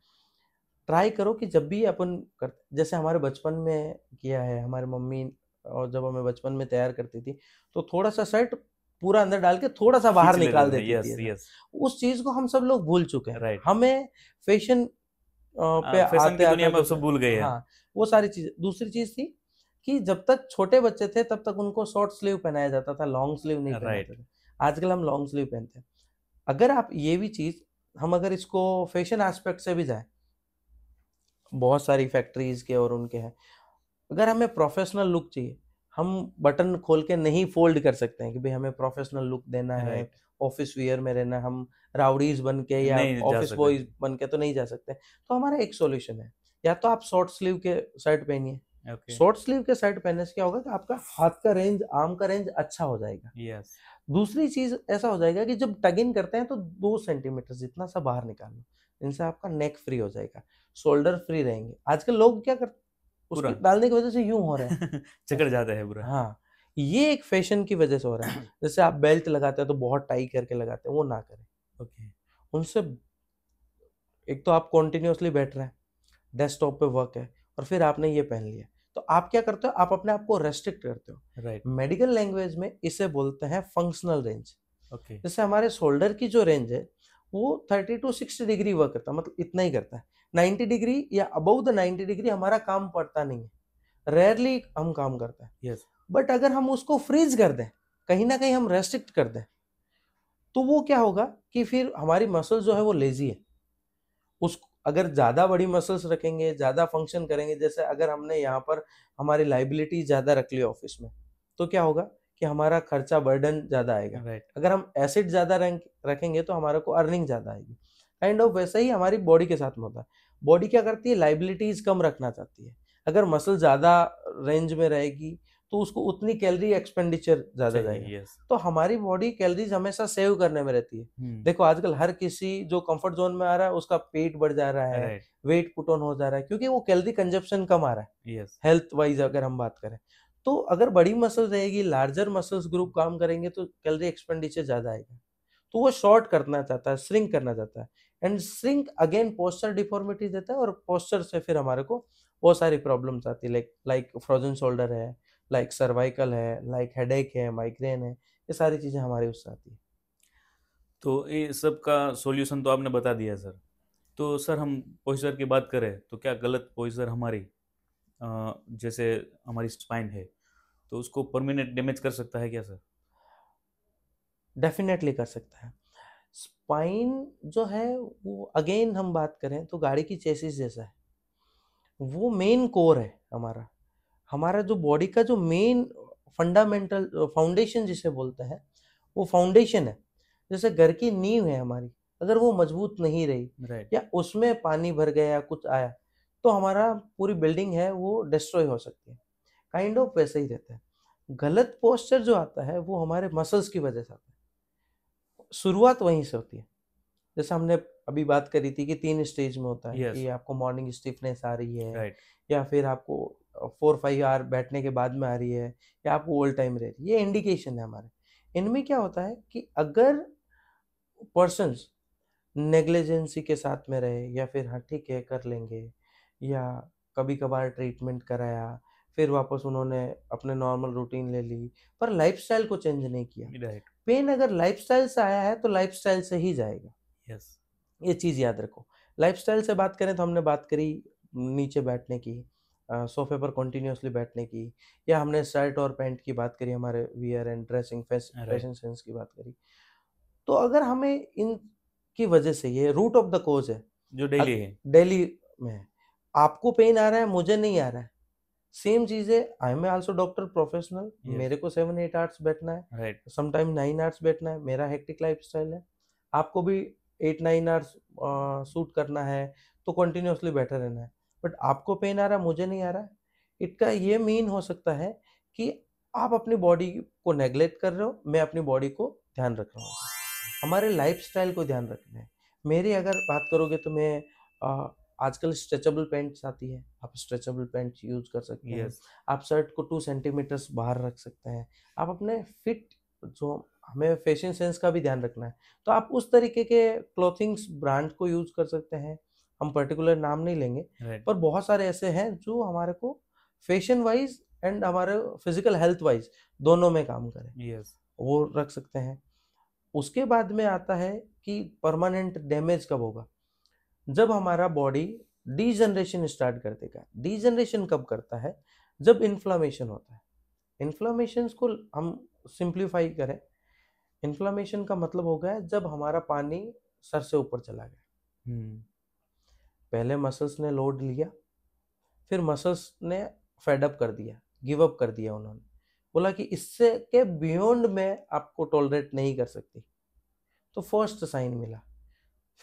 ट्राई करो कि जब भी अपन करते, जैसे हमारे बचपन में किया है, हमारे मम्मी और जब हमें बचपन में तैयार करती थी तो थोड़ा सा शर्ट पूरा अंदर डाल के थोड़ा सा बाहर खींच लेते निकाल थे। देती थी यस ऐसा। यस। उस चीज को हम सब लोग भूल चुके हैं। राइट। हमें फैशन पे फैशन आते की दुनिया आते में अब सब भूल गए हैं। हाँ, वो सारी चीजें। दूसरी चीज थी कि जब तक छोटे बच्चे थे तब तक उनको शॉर्ट स्लीव पहनाया जाता था, लॉन्ग स्लीव नहीं राइट। पहनाते थे। आजकल हम लॉन्ग स्लीव पहनते हैं। अगर आप ये भी चीज, हम अगर इसको फैशन एस्पेक्ट से भी जाए, बहुत सारी फैक्ट्रीज के और उनके हैं, अगर हमें प्रोफेशनल लुक चाहिए, हम बटन खोल के नहीं फोल्ड कर सकते हैं कि भाई हमें प्रोफेशनल लुक देना है, राइट। ऑफिस वियर में रहना, हम राउडीज बन के या नहीं जा ऑफिस सकते बॉयज थे। बन के तो नहीं जा सकते। तो हमारा एक सॉल्यूशन है, या तो आप शॉर्ट स्लीव के शर्ट पहनिए। ओके। शॉर्ट स्लीव के शर्ट पहनने से क्या होगा कि आपका हाथ का रेंज, आर्म का रेंज अच्छा हो जाएगा। यस। दूसरी चीज ऐसा हो जाएगा कि जब टग इन करते हैं तो 2 सेंटीमीटर जितना सा बाहर निकाल लो, इनसे आपका नेक फ्री हो जाएगा, शोल्डर फ्री रहेंगे। आजकल लोग क्या करते, पूरा उसके डालने की वजह से यूं हो रहा है चक्कर ऐसा। जाता है पूरा। हाँ, ये एक फैशन की वजह से हो रहा है। जैसे आप बेल्ट लगाते हैं तो बहुत टाई करके लगाते हैं, वो ना करें। ओके। उनसे एक तो आप कॉन्टिन्यूसली बैठ रहे हैं, डेस्कटॉप पे वर्क है, और फिर आपने ये पहन लिया, तो आप क्या करते हो, आप अपने आप को रेस्ट्रिक्ट करते हो। राइट। मेडिकल लैंग्वेज में इसे बोलते हैं फंक्शनल रेंज। ओके। जैसे हमारे शोल्डर की जो रेंज है वो 30 to 60 डिग्री वर्क करता है, मतलब इतना ही करता है। 90 डिग्री या अबव द 90 डिग्री हमारा काम पड़ता नहीं है, रेयरली हम काम करते हैं। यस। बट अगर हम उसको फ्रीज कर दें, कहीं ना कहीं हम रेस्ट्रिक्ट कर दें, तो वो क्या होगा कि फिर हमारी मसल जो है वो लेजी है। उस अगर ज़्यादा बड़ी मसल्स रखेंगे, ज़्यादा फंक्शन करेंगे, जैसे अगर हमने यहाँ पर हमारी लाइबिलिटी ज़्यादा रख ली ऑफिस में, तो क्या होगा कि हमारा खर्चा बर्डन ज़्यादा आएगा। राइट। अगर हम एसेट ज़्यादा रखेंगे तो हमारे को अर्निंग ज़्यादा आएगी। काइंड ऑफ वैसा ही हमारी बॉडी के साथ में होता है। बॉडी क्या करती है, लाइबिलिटीज कम रखना चाहती है। अगर मसल ज़्यादा रेंज में रहेगी तो उसको उतनी कैलोरी एक्सपेंडिचर ज़्यादा जाएगा। चाहिए। यस। तो हमारी बॉडी कैलोरीज हमेशा सेव करने में रहती है। देखो आजकल हर किसी जो कंफर्ट जोन में आ रहा है उसका पेट बढ़ जा रहा है, राइट। वेट पुट ऑन हो जा रहा है, क्योंकि वो कैलोरी कंजप्शन कम आ रहा है। यस। हेल्थ वाइज अगर हम बात करें तो अगर बड़ी मसल रहेगी, लार्जर मसल्स ग्रुप काम करेंगे तो कैलोरी एक्सपेंडिचर ज्यादा आएगा। तो वो शॉर्ट करना चाहता है, श्रिंक करना चाहता है, and shrink again posture deformity देता है, और पोस्चर से फिर हमारे को बहुत सारी प्रॉब्लम्स आती है, लाइक फ्रोजन शोल्डर है, लाइक सर्वाइकल है, लाइक हेडेक है, माइग्रेन है, ये सारी चीजें हमारी उससे आती है। तो ये सब का सॉल्यूशन तो आपने बता दिया सर। तो सर हम पोस्चर की बात करें तो क्या गलत पोस्चर हमारी जैसे हमारी स्पाइन है तो उसको परमानेंट डैमेज कर सकता है क्या सर? डेफिनेटली कर सकता है। स्पाइन जो है वो अगेन हम बात करें तो गाड़ी की चेसिस जैसा है, वो मेन कोर है हमारा। हमारा जो बॉडी का जो मेन फंडामेंटल फाउंडेशन जिसे बोलते हैं, वो फाउंडेशन है। जैसे घर की नींव है हमारी, अगर वो मजबूत नहीं रही राइट। या उसमें पानी भर गया कुछ आया, तो हमारा पूरी बिल्डिंग है वो डिस्ट्रॉय हो सकती है। काइंड ऑफ वैसे ही रहता है। गलत पोस्चर जो आता है वो हमारे मसल्स की वजह से आता है। शुरुआत वहीं से होती है। जैसे हमने अभी बात करी थी कि 3 स्टेज में होता है यस। कि आपको मॉर्निंग स्टिफनेस आ रही है, राइट। या फिर आपको 4-5 आवर बैठने के बाद में आ रही है, या आपको ऑल टाइम रह रही है। ये इंडिकेशन है हमारे। इनमें क्या होता है कि अगर पर्सन्स नेग्लिजेंसी के साथ में रहे, या फिर हाँ ठीक है कर लेंगे, या कभी कभार ट्रीटमेंट कराया, फिर वापस उन्होंने अपने नॉर्मल रूटीन ले ली, पर लाइफस्टाइल को चेंज नहीं किया। राइट। पेन अगर लाइफस्टाइल से आया है तो लाइफस्टाइल से ही जाएगा। यस। ये चीज़ याद रखो। लाइफस्टाइल से बात करें तो हमने बात करी नीचे बैठने की, सोफे पर कंटिन्यूअसली बैठने की, या हमने शर्ट और पैंट की बात करी, हमारे wear and dressing right. Fashion sense की बात करी। तो अगर हमें इनकी वजह से, ये रूट ऑफ द कॉज है, जो डेली है। डेली में है, आपको पेन आ रहा है, मुझे नहीं आ रहा है, सेम चीज़ है। I am also doctor professional, yes. मेरे को 7-8 आवर्स बैठना है, राइट। समटाइम 9 आवर्स बैठना है, मेरा हेक्टिक लाइफस्टाइल है। आपको भी 8-9 आवर्स सूट करना है, तो कंटिन्यूअसली बैठे रहना है। बट आपको पेन आ रहा है, मुझे नहीं आ रहा है, इसका ये मीन हो सकता है कि आप अपनी बॉडी को नेग्लेक्ट कर रहे हो, मैं अपनी बॉडी को ध्यान रख रहा हूँ। हमारे लाइफस्टाइल को ध्यान रखना है। मेरी अगर बात करोगे तो मैं आजकल स्ट्रेचेबल पैंट्स आती है, आप स्ट्रेचेबल पैंट यूज कर सकते हैं। यस। आप शर्ट को 2 सेंटीमीटर्स बाहर रख सकते हैं। आप अपने फिट, जो हमें फैशन सेंस का भी ध्यान रखना है, तो आप उस तरीके के क्लॉथिंग्स ब्रांड को यूज कर सकते हैं। हम पर्टिकुलर नाम नहीं लेंगे, राइट। पर बहुत सारे ऐसे हैं जो हमारे को फैशन वाइज एंड हमारे फिजिकल हेल्थ वाइज दोनों में काम करें, यस। वो रख सकते हैं। उसके बाद में आता है कि परमानेंट डैमेज कब होगा, जब हमारा बॉडी डीजनरेशन स्टार्ट कर देगा। डीजनरेशन कब करता है? जब इन्फ्लामेशन होता है। इन्फ्लामेशन को हम सिंप्लीफाई करें, इन्फ्लामेशन का मतलब हो गया जब हमारा पानी सर से ऊपर चला गया। हम्म। पहले मसल्स ने लोड लिया, फिर मसल्स ने फेड अप कर दिया, गिव अप कर दिया। उन्होंने बोला कि इससे के बियॉन्ड मैं आपको टॉलरेट नहीं कर सकती। तो फर्स्ट साइन मिला।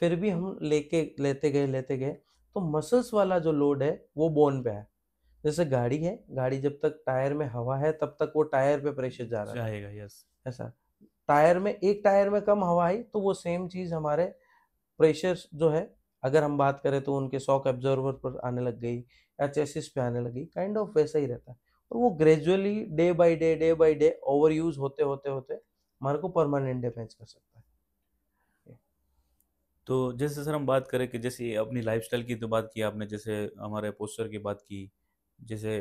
फिर भी हम लेते गए, तो मसल्स वाला जो लोड है वो बोन पे है। जैसे गाड़ी है, गाड़ी जब तक टायर में हवा है तब तक वो टायर पे प्रेशर जा रहा था, जाएगा। यस। ऐसा। टायर में, एक टायर में कम हवा आई तो वो सेम चीज हमारे प्रेशर जो है, अगर हम बात करें तो उनके शॉक एब्जॉर्वर पर आने लग गई, या चेसिस पे आने लगी। काइंड ऑफ वैसा ही रहता है। और वो gradually day by day over use होते होते होते हमारे को परमानेंट डैमेज कर सकता है। तो जैसे सर हम बात करें कि जैसे अपनी लाइफस्टाइल की तो बात की आपने, जैसे हमारे पोस्चर की बात की, जैसे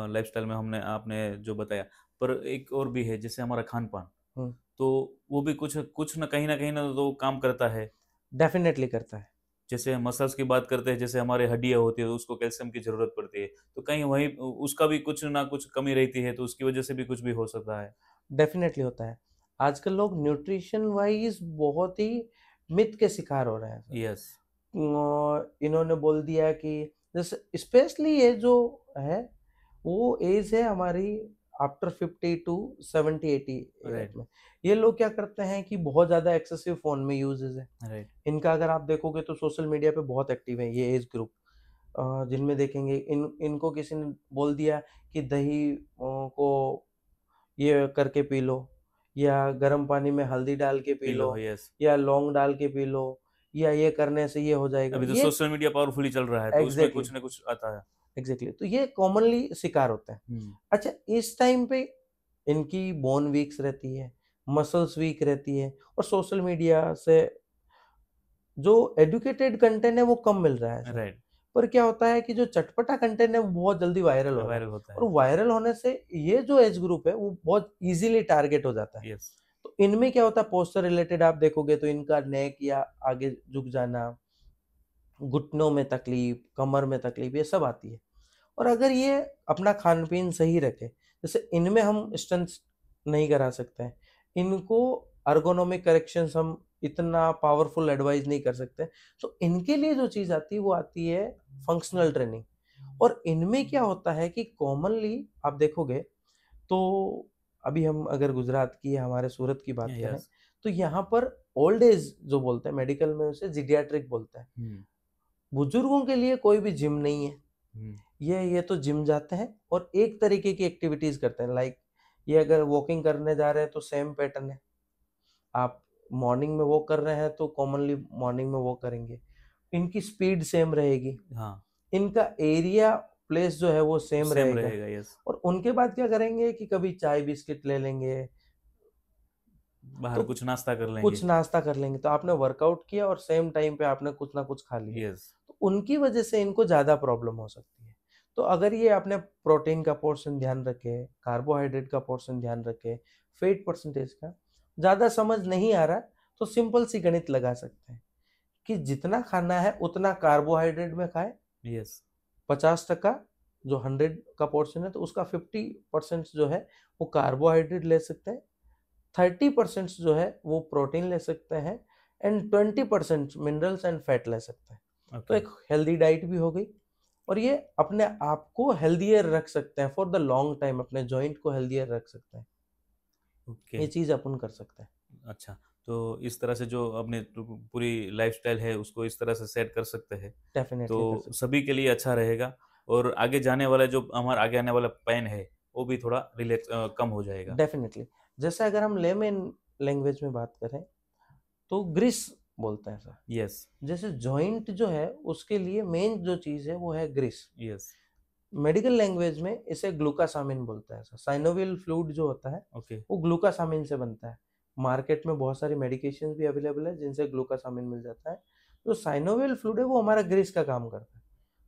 लाइफस्टाइल में हमने आपने जो बताया, पर एक और भी है जैसे हमारा खान पान। हम्म, तो वो भी कुछ कुछ ना कहीं ना तो काम करता है। डेफिनेटली करता है। जैसे मसल्स की बात करते हैं, जैसे हमारे हड्डियां होती है तो उसको कैल्शियम की जरूरत पड़ती है, तो कहीं वहीं उसका भी कुछ ना कुछ कमी रहती है, तो उसकी वजह से भी कुछ भी हो सकता है। डेफिनेटली होता है। आजकल लोग न्यूट्रिशन वाइज बहुत ही मिथ के शिकार हो रहे हैं सर। यस। इन्होंने बोल दिया कि जैसे स्पेशली ये जो है, वो एज है हमारी आफ्टर 50 to 70-80 एज राइट। में। ये लोग क्या करते हैं कि बहुत ज़्यादा एक्सेसिव फ़ोन में यूजेज है राइट। इनका। अगर आप देखोगे तो सोशल मीडिया पे बहुत एक्टिव है ये एज ग्रुप, जिनमें देखेंगे इनको किसी ने बोल दिया कि दही को ये करके पी लो, या गर्म पानी में हल्दी डाल के पी पी लो, लो। यस। या लौंग डाल के पी लो, या ये करने से ये हो जाएगा। अभी तो ये सोशल मीडिया पावरफुली चल रहा है तो उसमें एग्जैक्टली कुछ ना कुछ आता है। एग्जैक्टली, तो ये कॉमनली शिकार होते हैं। हम्म। अच्छा, इस टाइम पे इनकी बोन वीक्स रहती है, मसल्स वीक रहती है, और सोशल मीडिया से जो एडुकेटेड कंटेंट है वो कम मिल रहा है सर। राइट। पर क्या होता है कि जो चटपटा कंटेंट है वो बहुत जल्दी वायरल हो रहा है, वायरल होता और है। वायरल होने से ये जो एज ग्रुप है वो बहुत इजीली टारगेट हो जाता है। यस। तो इनमें क्या होता है, पोस्चर रिलेटेड आप देखोगे तो इनका नेक या आगे झुक जाना, घुटनों में तकलीफ, कमर में तकलीफ, ये सब आती है। और अगर ये अपना खान पीन सही रखे, जैसे इनमें हम स्ट्रेंथ नहीं करा सकते हैं, इनको अर्गोनोमिक करेक्शंस हम इतना पावरफुल एडवाइस नहीं कर सकते, तो इनके लिए जो चीज़ आती है वो आती है फंक्शनल ट्रेनिंग। और इनमें क्या होता है कि कॉमनली आप देखोगे तो अभी हम अगर गुजरात की या हमारे सूरत की बात करें, यस। तो यहाँ पर ओल्ड एज जो बोलते हैं मेडिकल में उसे जीडियाट्रिक बोलते हैं। बुजुर्गों के लिए कोई भी जिम नहीं है, ये तो जिम जाते हैं और एक तरीके की एक्टिविटीज करते हैं। लाइक ये अगर वॉकिंग करने जा रहे हैं तो सेम पैटर्न है, आप मॉर्निंग में वॉक कर रहे हैं तो कॉमनली मॉर्निंग में वॉक करेंगे, इनकी स्पीड सेम रहेगी, हाँ, इनका एरिया प्लेस जो है वो सेम सेम रहेगा। रहेगा। यस। और उनके बाद क्या करेंगे कि कभी चाय बिस्किट ले लेंगे, बाहर तो कुछ नाश्ता कर लेंगे। कुछ नाश्ता कर लेंगे, तो आपने वर्कआउट किया और सेम टाइम पे आपने कुछ ना कुछ खा लिया, यस। तो उनकी वजह से इनको ज़्यादा प्रॉब्लम हो सकती है। तो अगर ये आपने प्रोटीन का पोर्शन ध्यान रखे, कार्बोहाइड्रेट का पोर्शन ध्यान रखे, फैट परसेंटेज का ज़्यादा समझ नहीं आ रहा, तो सिंपल सी गणित लगा सकते हैं कि जितना खाना है उतना कार्बोहाइड्रेट में खाए, यस। 50% जो 100 का पोर्शन है तो उसका 50% जो है वो कार्बोहाइड्रेट ले सकते हैं, 30% जो है वो प्रोटीन ले सकते हैं, एंड 20% मिनरल्स एंड फैट ले सकते हैं। तो एक हेल्दी डाइट भी हो गई, और ये अपने आप को हेल्दियर रख सकते हैं फॉर द लॉन्ग टाइम, अपने जॉइंट को हेल्दियर रख सकते हैं। ओके। ये चीज़ अपन कर सकते हैं। अच्छा, तो इस तरह से जो अपने पूरी लाइफस्टाइल है उसको इस तरह से सेट कर सकते हैं, डेफिनेटली कर तो सकते सभी के लिए अच्छा रहेगा। और आगे जाने वाला जो हमारा आगे आने वाला पेन है वो भी थोड़ा रिलैक्स कम हो हैं। जाएगा। डेफिनेटली, जैसे अगर हम लेमन लैंग्वेज में बात करें तो ग्रीस बोलते हैं सर। यस। जैसे जॉइंट जो है उसके लिए मेन जो चीज़ है वो है ग्रीस। यस। मेडिकल लैंग्वेज में इसे ग्लूकासामिन बोलते हैं सर। साइनोवियल फ्लूइड जो होता है ओके। वो ग्लूकासामिन से बनता है। मार्केट में बहुत सारी मेडिकेशन भी अवेलेबल है जिनसे ग्लूकासामिन मिल जाता है। तो साइनोवियल फ्लूइड है वो हमारा ग्रीस का काम करता है।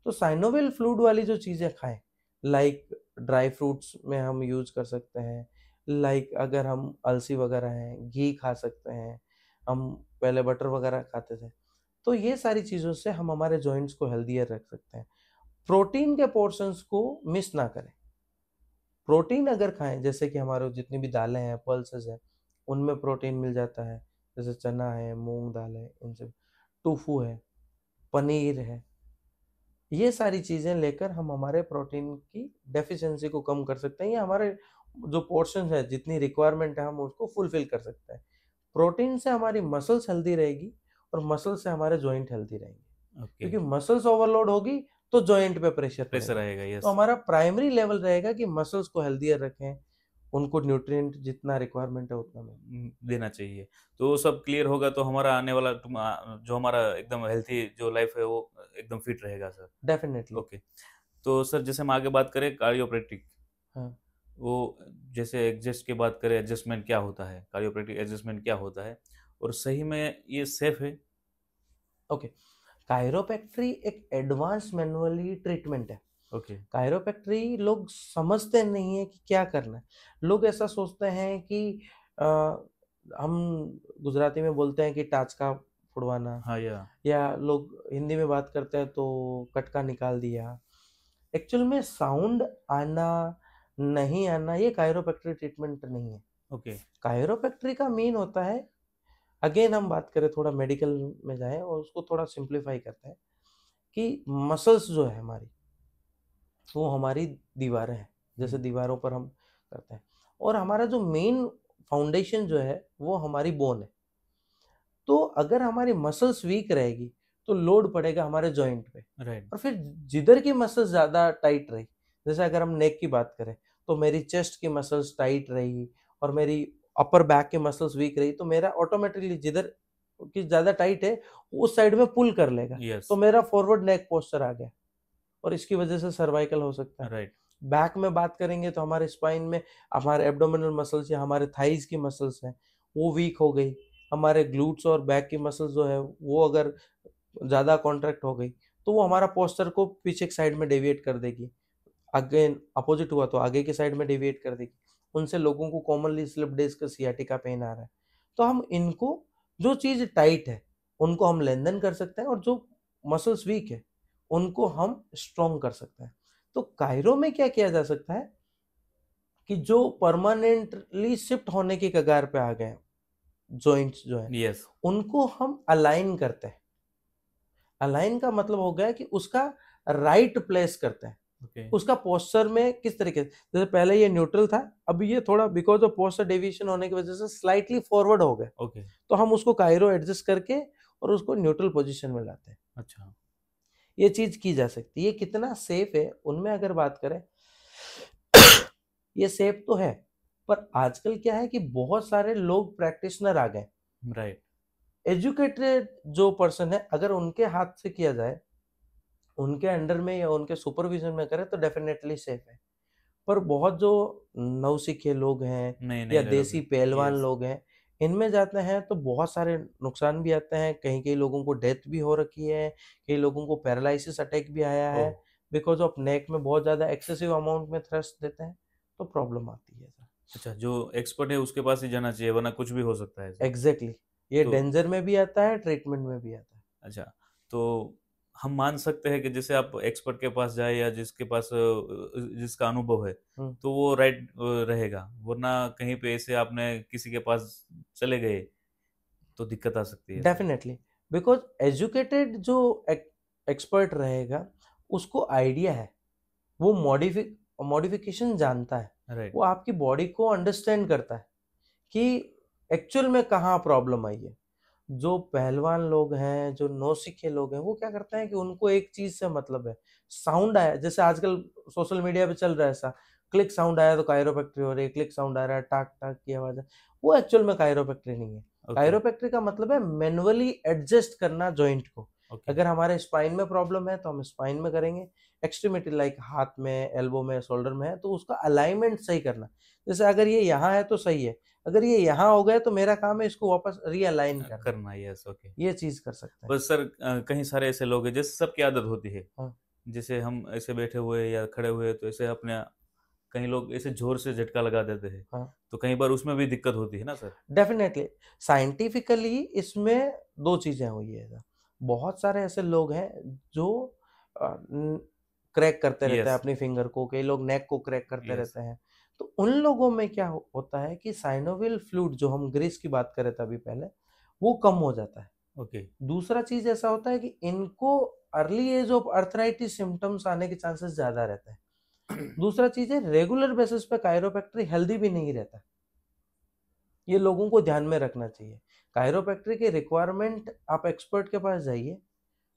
तो साइनोवियल फ्लूइड वाली जो चीज़ें खाएं, लाइक ड्राई फ्रूट्स में हम यूज कर सकते हैं, लाइक अगर हम अलसी वगैरह हैं, घी खा सकते हैं, हम पहले बटर वगैरह खाते थे, तो ये सारी चीज़ों से हम हमारे जॉइंट्स को हेल्दियर रख सकते हैं। प्रोटीन के पोर्शंस को मिस ना करें। प्रोटीन अगर खाएं, जैसे कि हमारे जितनी भी दालें हैं, पल्सेस हैं, उनमें प्रोटीन मिल जाता है। जैसे चना है, मूंग दाल है, इनसे टोफू है, पनीर है, ये सारी चीज़ें लेकर हम हमारे प्रोटीन की डेफिशिएंसी को कम कर सकते हैं, या हमारे जो पोर्शन है जितनी रिक्वायरमेंट है हम उसको फुलफिल कर सकते हैं। प्रोटीन से हमारी मसल्स हेल्दी रहेगी और मसल से हमारे जॉइंट हेल्दी रहेंगे, ओके। क्योंकि मसल्स ओवरलोड होगी तो जॉइंट पे प्रेशर प्रेशर पड़ेगा। आएगा। तो यस। हमारा प्राइमरी लेवल रहेगा कि मसल्स को हेल्दियर रखें, उनको न्यूट्रिएंट जितना रिक्वायरमेंट है उतना मिले। देना चाहिए। तो वो सब क्लियर होगा तो हमारा आने वाला जो हमारा एकदम हेल्थी जो लाइफ है वो एकदम फिट रहेगा सर। डेफिनेटली। ओके। तो सर जैसे हम आगे बात करें कार्डियोप्रैक्टिक, हाँ। वो जैसे एडजस्ट की बात करें, एडजस्टमेंट क्या होता है, कार्डियोप्रैक्टिक एडजस्टमेंट क्या होता है और सही में ये सेफ है? ओके, कायरोप्रैक्टरी एक एडवांस मैनुअली ट्रीटमेंट है। ओके। कायरोप्रैक्टरी लोग समझते नहीं है कि क्या करना है। लोग ऐसा सोचते हैं कि अ, हम गुजराती में बोलते हैं कि टाचका फुड़वाना, हाँ या लोग हिंदी में बात करते हैं तो कटका निकाल दिया। एक्चुअल में साउंड आना नहीं आना ये कायरोप्रैक्टरी ट्रीटमेंट नहीं है। ओके। कायरोप्रैक्टरी का मेन होता है, अगेन हम बात करें थोड़ा मेडिकल में जाएं और उसको थोड़ा सिंप्लीफाई करते हैं, कि मसल्स जो है हमारी, वो हमारी दीवारें हैं, जैसे दीवारों पर हम करते हैं, और हमारा जो मेन फाउंडेशन जो है वो हमारी बोन है। तो अगर हमारी मसल्स वीक रहेगी तो लोड पड़ेगा हमारे जॉइंट पे, राइट। और फिर जिधर की मसल्स ज़्यादा टाइट रही, जैसे अगर हम नेक की बात करें तो मेरी चेस्ट की मसल्स टाइट रही और मेरी अपर बैक की मसल्स वीक रही, तो मेरा ऑटोमेटिकली जिधर की ज़्यादा टाइट है उस साइड में पुल कर लेगा, यस। तो मेरा फॉरवर्ड नेक पोस्चर आ गया और इसकी वजह से सर्वाइकल हो सकता है। राइट। बैक में बात करेंगे तो हमारे स्पाइन में हमारे एब्डोमिनल मसल्स या हमारे थाइज की मसल्स हैं वो वीक हो गई, हमारे ग्लूट्स और बैक की मसल्स जो है वो अगर ज़्यादा कॉन्ट्रैक्ट हो गई तो वो हमारा पोस्चर को पीछे की साइड में डेविएट कर देगी। अगेन अपोजिट हुआ तो आगे की साइड में डेविएट कर देगी। उनसे लोगों को commonly slip disc sciatica pain आ रहा है। तो हम इनको, जो चीज़ टाइट है उनको हम लेंथन कर सकते हैं, और जो मसल्स वीक है उनको हम स्ट्रॉन्ग कर सकते हैं। तो कायरो में क्या किया जा सकता है कि जो परमानेंटली शिफ्ट होने की कगार पे आ गए हैं जॉइंट्स जो है यस। उनको हम अलाइन करते हैं। अलाइन का मतलब हो गया कि उसका राइट प्लेस करते हैं, ओके। उसका पोस्चर में किस तरीके से, जैसे पहले ये न्यूट्रल था, अब ये थोड़ा बिकॉज ऑफ पोस्चर डेविएशन होने की वजह से स्लाइटली फॉरवर्ड हो गया, ओके। तो हम उसको कायरो एडजस्ट करके और उसको न्यूट्रल पोजीशन में लाते हैं। अच्छा। ये चीज की जा सकती है। ये कितना सेफ है उनमें अगर बात करें ये सेफ तो है, पर आजकल क्या है कि बहुत सारे लोग प्रैक्टिशनर आ गए, राइट। एजुकेटेड जो पर्सन है, अगर उनके हाथ से किया जाए, उनके अंडर में या उनके सुपरविजन में करे तो डेफिनेटली सेफ है। पर बहुत जो नौसिखे लोग हैं नहीं या नहीं देसी पहलवान यस। लोग हैं, इनमें जाते हैं तो बहुत सारे नुकसान भी आते हैं, कहीं कहीं लोगों को डेथ भी हो रखी है, कई लोगों को पैरालिसिस अटैक भी आया है, ओह। बिकॉज ऑफ नेक में बहुत ज़्यादा एक्सेसिव अमाउंट में थ्रस्ट देते हैं, तो प्रॉब्लम आती है सर। अच्छा, जो एक्सपर्ट है उसके पास ही जाना चाहिए, वरना कुछ भी हो सकता है सर। एग्जैक्टली ये तो डेंजर में भी आता है, ट्रीटमेंट में भी आता है। अच्छा, तो हम मान सकते हैं कि जैसे आप एक्सपर्ट के पास जाए या जिसके पास जिसका अनुभव है, हम्म, तो वो राइट रहेगा, वरना कहीं पे ऐसे आपने किसी के पास चले गए तो दिक्कत आ सकती है सर। डेफिनेटली, बिकॉज एजुकेटेड जो एक्सपर्ट रहेगा उसको आइडिया है, वो मॉडिफिकेशन जानता है, राइट। वो आपकी बॉडी को अंडरस्टैंड करता है कि एक्चुअल में कहाँ प्रॉब्लम आई है। जो पहलवान लोग हैं, जो नौसिखे लोग हैं, वो क्या करते हैं कि उनको एक चीज से मतलब है, साउंड आया, जैसे आजकल सोशल मीडिया पे चल रहा है ऐसा, क्लिक साउंड आया तो कायरोप्रैक्टरी हो रही है, क्लिक साउंड आ रहा है, टाक टाक की आवाज है, वो एक्चुअल में कायरोप्रैक्टरी नहीं है। ओके। कायरोप्रैक्टरी का मतलब है मैनुअली एडजस्ट करना जॉइंट को। ओके। अगर हमारे स्पाइन में प्रॉब्लम है तो हम स्पाइन में करेंगे, एक्सट्रीमिटी लाइक हाथ में, एल्बो में, शोल्डर में है तो उसका अलाइनमेंट सही करना। जैसे अगर ये यहाँ है तो सही है, अगर ये यहाँ हो गया तो मेरा काम है इसको वापस रीअलाइन करना। करना, यस। ओके। ये चीज कर सकते हैं। बस सर, कहीं सारे ऐसे लोग हैं जैसे सबकी आदत होती है, हाँ जैसे हम ऐसे बैठे हुए या खड़े हुए तो ऐसे अपने, कहीं लोग ऐसे जोर से झटका लगा देते हैं, हाँ तो कई बार उसमें भी दिक्कत होती है ना सर। डेफिनेटली, साइंटिफिकली इसमें दो चीजें हुई है सर। बहुत सारे ऐसे लोग हैं जो क्रैक करते रहते हैं यस। अपनी फिंगर को, कई लोग नेक को क्रैक करते यस। रहते हैं। तो उन लोगों में क्या होता है कि साइनोवियल फ्लूइड, जो हम ग्रीस की बात कर रहे थे अभी पहले, वो कम हो जाता है। ओके। दूसरा चीज ऐसा होता है कि इनको early age of arthritis symptoms आने के चांसेस ज्यादा रहते हैं। दूसरा चीज है, रेगुलर बेसिस पे कायरोप्रैक्टरी हेल्दी भी नहीं रहता, ये लोगों को ध्यान में रखना चाहिए। कायरोप्रैक्टरी की रिक्वायरमेंट, आप एक्सपर्ट के पास जाइए,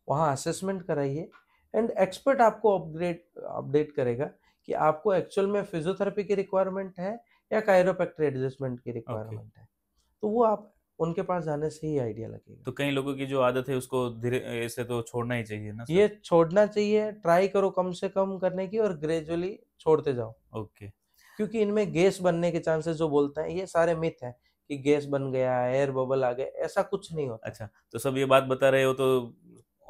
वहाँ असेसमेंट कराइए, एंड एक्सपर्ट आपको अपग्रेड अपडेट करेगा कि आपको एक्चुअल में फिजियोथेरेपी की रिक्वायरमेंट है या कायरोप्रैक्टरी एडजस्टमेंट की ओके। रिक्वायरमेंट है। तो वो आप उनके पास जाने से ही आइडिया लगेगा। तो कई लोगों की जो आदत है उसको धीरे ऐसे तो छोड़ना ही चाहिए ना सर। ये छोड़ना चाहिए, ट्राई करो कम से कम करने की और ग्रेजुअली छोड़ते जाओ, ओके। क्योंकि इनमें गैस बनने के चांसेस जो बोलते हैं ये सारे मिथ हैं कि गैस बन गया, एयर बबल आ गया, ऐसा कुछ नहीं होता। अच्छा, तो सब ये बात बता रहे हो तो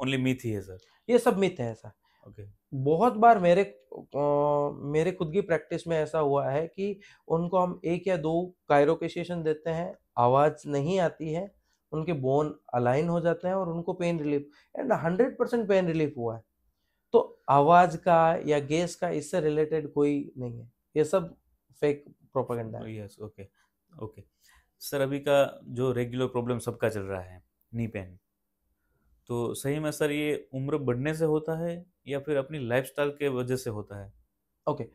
ओनली मीथ ही है सर। ये सब मिथ है ऐसा। ओके। बहुत बार मेरे खुद की प्रैक्टिस में ऐसा हुआ है कि उनको हम एक या दो कायरो के सेशन देते हैं, आवाज नहीं आती है, उनके बोन अलाइन हो जाते हैं और उनको pain relief, and 100% pain relief हुआ है। तो आवाज का या गैस का इससे रिलेटेड कोई नहीं है, ये सब फेक प्रोपेगेंडा है। यस। ओके। ओके। सर, अभी का जो रेगुलर प्रॉब्लम सबका चल रहा है, नी पेन, तो सही में सर ये उम्र बढ़ने से होता है या फिर अपनी लाइफस्टाइल के वजह से होता है? ओके,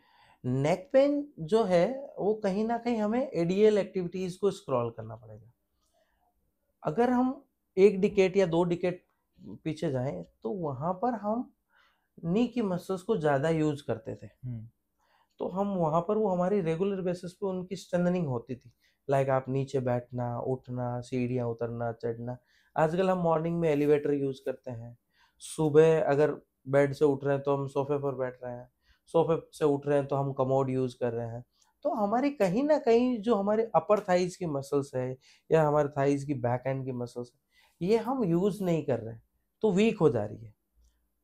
नेक पेन जो है वो कहीं ना कहीं हमें एडीएल एक्टिविटीज को स्क्रॉल करना पड़ेगा। अगर हम एक डिकेट या दो डिकेट पीछे जाएं तो वहां पर हम नी की मसल्स को ज्यादा यूज करते थे, तो हम वहां पर वो हमारी रेगुलर बेसिस पे उनकी स्ट्रेंथनिंग होती थी। लाइक आप नीचे बैठना, उठना, सीढ़ियाँ उतरना, चढ़ना। आजकल हम मॉर्निंग में एलिवेटर यूज करते हैं, सुबह अगर बेड से उठ रहे हैं तो हम सोफे पर बैठ रहे हैं, सोफे से उठ रहे हैं तो हम कमोड यूज कर रहे हैं। तो हमारी कहीं ना कहीं जो हमारे अपर थाइज की मसल्स है या हमारे थाइज की बैक एंड की मसल्स है, ये हम यूज नहीं कर रहे हैं, तो वीक हो जा रही है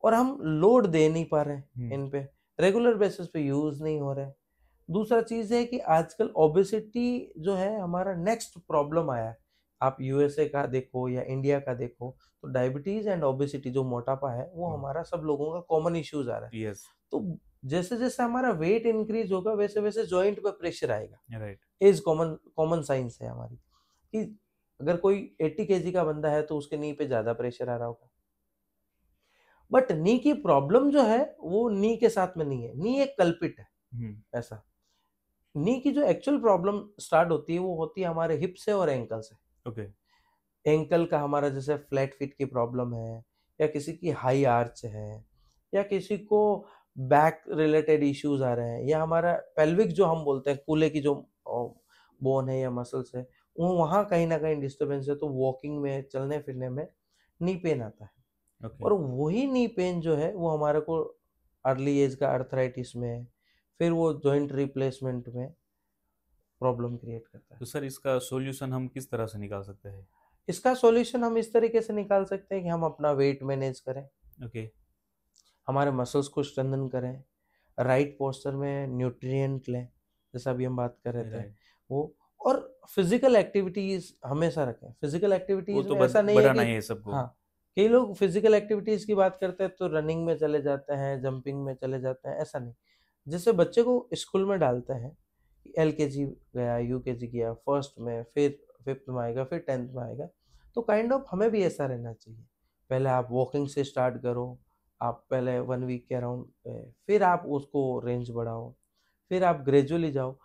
और हम लोड दे नहीं पा रहे हैं इन पे, रेगुलर बेसिस पे यूज नहीं हो रहे हैं। दूसरा चीज है कि आजकल ओबेसिटी जो है हमारा नेक्स्ट प्रॉब्लम आया है। आप यूएसए का देखो या इंडिया का देखो, तो डायबिटीज एंड ओबेसिटी जो मोटापा है वो हमारा सब लोगों का कॉमन इश्यूज आ रहा है। यस, तो जैसे जैसे हमारा वेट इंक्रीज होगा वैसे वैसे जॉइंट पे प्रेशर आएगा। Right, as common common science है हमारी कि अगर कोई 80 केजी का बंदा है तो उसके नी पे ज्यादा प्रेशर आ रहा होगा। बट नी की प्रॉब्लम जो है वो नी के साथ में नहीं है, नी एक कल्पिट है ऐसा। नी की जो एक्चुअल प्रॉब्लम स्टार्ट होती है वो होती है हमारे हिप से और एंकल से। ओके, एंकल का हमारा जैसे फ्लैट फिट की प्रॉब्लम है, या किसी की हाई आर्च है, या किसी को बैक रिलेटेड इश्यूज आ रहे हैं, या हमारा पेल्विक जो हम बोलते हैं कूल्हे की जो बोन है या मसल्स है, वो वहाँ कहीं ना कहीं डिस्टर्बेंस है, तो वॉकिंग में चलने फिरने में नी पेन आता है। ओके। और वही नी पेन जो है वो हमारे को अर्ली एज का अर्थराइटिस में, फिर वो जॉइंट रिप्लेसमेंट में प्रॉब्लम क्रिएट करता है। तो सर इसका सॉल्यूशन हम किस तरह से निकाल सकते हैं? इसका सॉल्यूशन हम इस तरीके से निकाल सकते हैं कि हम अपना वेट मैनेज करें, ओके, हमारे मसल्स को स्ट्रेंथन करें, राइट पोस्चर में न्यूट्रिएंट लें, जैसा अभी हम बात कर रहे थे राइट। वो। और फिजिकल एक्टिविटीज हमेशा रखें। फिजिकल वो एक्टिविटीज तो में ऐसा नहीं है बढ़ाना कि, ही है सबको। हाँ, कई लोग फिजिकल एक्टिविटीज की बात करते हैं तो रनिंग में चले जाते हैं, जंपिंग में चले जाते हैं, ऐसा नहीं। जैसे बच्चे को स्कूल में डालते हैं, एलकेजी गया, यूकेजी गया, फर्स्ट में, फिर फिफ्थ में आएगा, फिर टेंथ में आएगा, तो काइंड ऑफ हमें भी ऐसा रहना चाहिए। पहले आप वॉकिंग से स्टार्ट करो, आप पहले 1 वीक के अराउंड, फिर आप उसको रेंज बढ़ाओ, फिर आप ग्रेजुअली जाओ।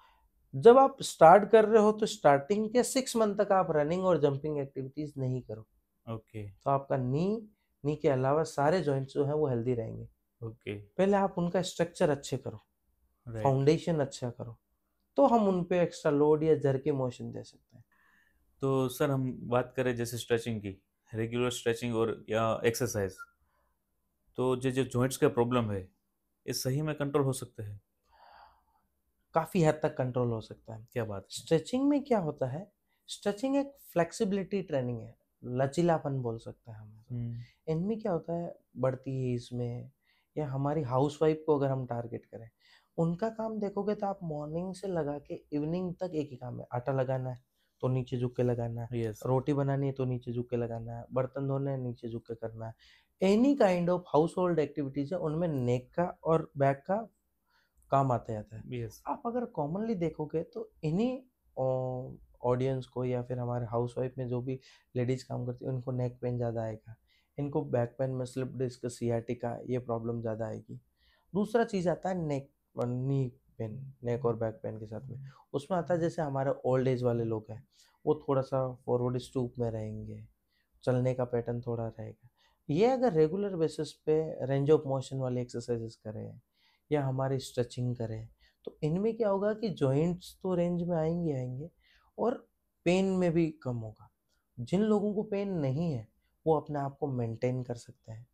जब आप स्टार्ट कर रहे हो तो स्टार्टिंग के 6 मंथ तक आप रनिंग और जंपिंग एक्टिविटीज नहीं करो, ओके, तो आपका नी के अलावा सारे जॉइंट्स जो हैं वो हेल्दी रहेंगे। ओके, पहले आप उनका स्ट्रक्चर अच्छे करो, राइट। फाउंडेशन अच्छा करो, तो हम उन पे एक्स्ट्रा लोड या जर्की मोशन दे सकते हैं। तो सर हम बात करें जैसे स्ट्रेचिंग की, रेगुलर स्ट्रेचिंग और या एक्सरसाइज, तो जो जॉइंट्स का प्रॉब्लम है ये सही में कंट्रोल हो सकते हैं? काफ़ी हद तक कंट्रोल हो सकता है। क्या बात है। स्ट्रेचिंग में क्या होता है, स्ट्रेचिंग एक फ्लेक्सिबिलिटी ट्रेनिंग है, लचीलापन बोल सकते हैं हम। हम्म, इनमें क्या होता है, बढ़ती एज में या हमारी हाउसवाइफ को अगर हम टारगेट करें, उनका काम देखोगे तो आप मॉर्निंग से लगा के इवनिंग तक एक ही काम है। आटा लगाना है तो नीचे झुक के लगाना है, यस, रोटी बनानी है तो नीचे झुक के लगाना है, बर्तन धोने हैं नीचे झुक के करना है। Any kind of house hold activities है उनमें नेक का और बैक का काम आते जाता है। यस, आप अगर कॉमनली देखोगे तो इन्हीं ऑडियंस को या फिर हमारे हाउसवाइफ में जो भी लेडीज काम करती है उनको नेक पेन ज़्यादा आएगा, इनको बैक पेन में स्लिप डिस्क सियाटिका ये प्रॉब्लम ज़्यादा आएगी। दूसरा चीज़ आता है नेक नी पेन, नेक और बैक पेन के साथ में उसमें आता है जैसे हमारे ओल्ड एज वाले लोग हैं, वो थोड़ा सा फॉरवर्ड स्टूप में रहेंगे, चलने का पैटर्न थोड़ा रहेगा। ये अगर रेगुलर बेसिस पे रेंज ऑफ मोशन वाली एक्सरसाइजेस करें या हमारी स्ट्रेचिंग करें, तो इनमें क्या होगा कि जॉइंट्स तो रेंज में आएंगे आएंगे और पेन में भी कम होगा। जिन लोगों को पेन नहीं है वो अपने आप को मेंटेन कर सकते हैं।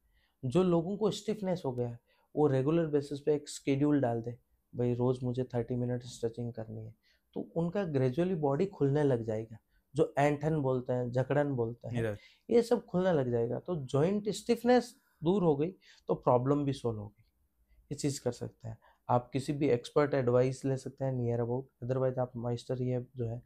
जो लोगों को स्टिफनेस हो गया है वो रेगुलर बेसिस पे एक स्केड्यूल डाल दे, भाई रोज मुझे 30 मिनट स्ट्रेचिंग करनी है, तो उनका ग्रेजुअली बॉडी खुलने लग जाएगा। जो ऐंठन बोलते हैं, जकड़न बोलते हैं, यस। ये सब खुलने लग जाएगा, तो जॉइंट स्टिफनेस दूर हो गई तो प्रॉब्लम भी सोल्व हो गई। ये चीज़ कर सकते हैं। आप किसी भी एक्सपर्ट एडवाइस ले सकते हैं नियर अबाउट, अदरवाइज आप माइस्टर ये जो है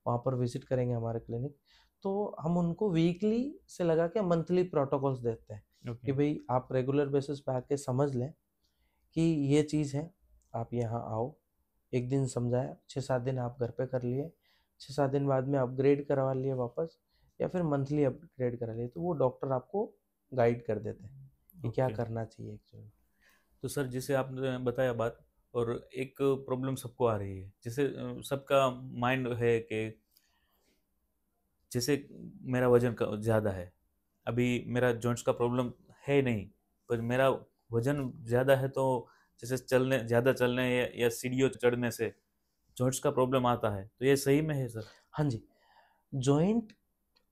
वहाँ पर विजिट करेंगे हमारे क्लिनिक, तो हम उनको वीकली से लगा के मंथली प्रोटोकॉल्स देते हैं ओके, कि भाई आप रेगुलर बेसिस पे आके समझ लें कि ये चीज़ है, आप यहाँ आओ। एक दिन समझाया, 6-7 दिन आप घर पे कर लिए, 6-7 दिन बाद में अपग्रेड करवा लिए वापस, या फिर मंथली अपग्रेड करा लिए, तो वो डॉक्टर आपको गाइड कर देते हैं कि क्या ओके। करना चाहिए एक्चुअली। तो सर जैसे आपने बताया बात, और एक प्रॉब्लम सबको आ रही है, जैसे सबका माइंड है कि जैसे मेरा वजन ज़्यादा है, अभी मेरा जॉइंट्स का प्रॉब्लम है नहीं, पर मेरा वजन ज़्यादा है, तो जैसे ज़्यादा चलने या सीढ़ियों चढ़ने से जॉइंट्स का प्रॉब्लम आता है, तो ये सही में है सर? हाँ जी, जॉइंट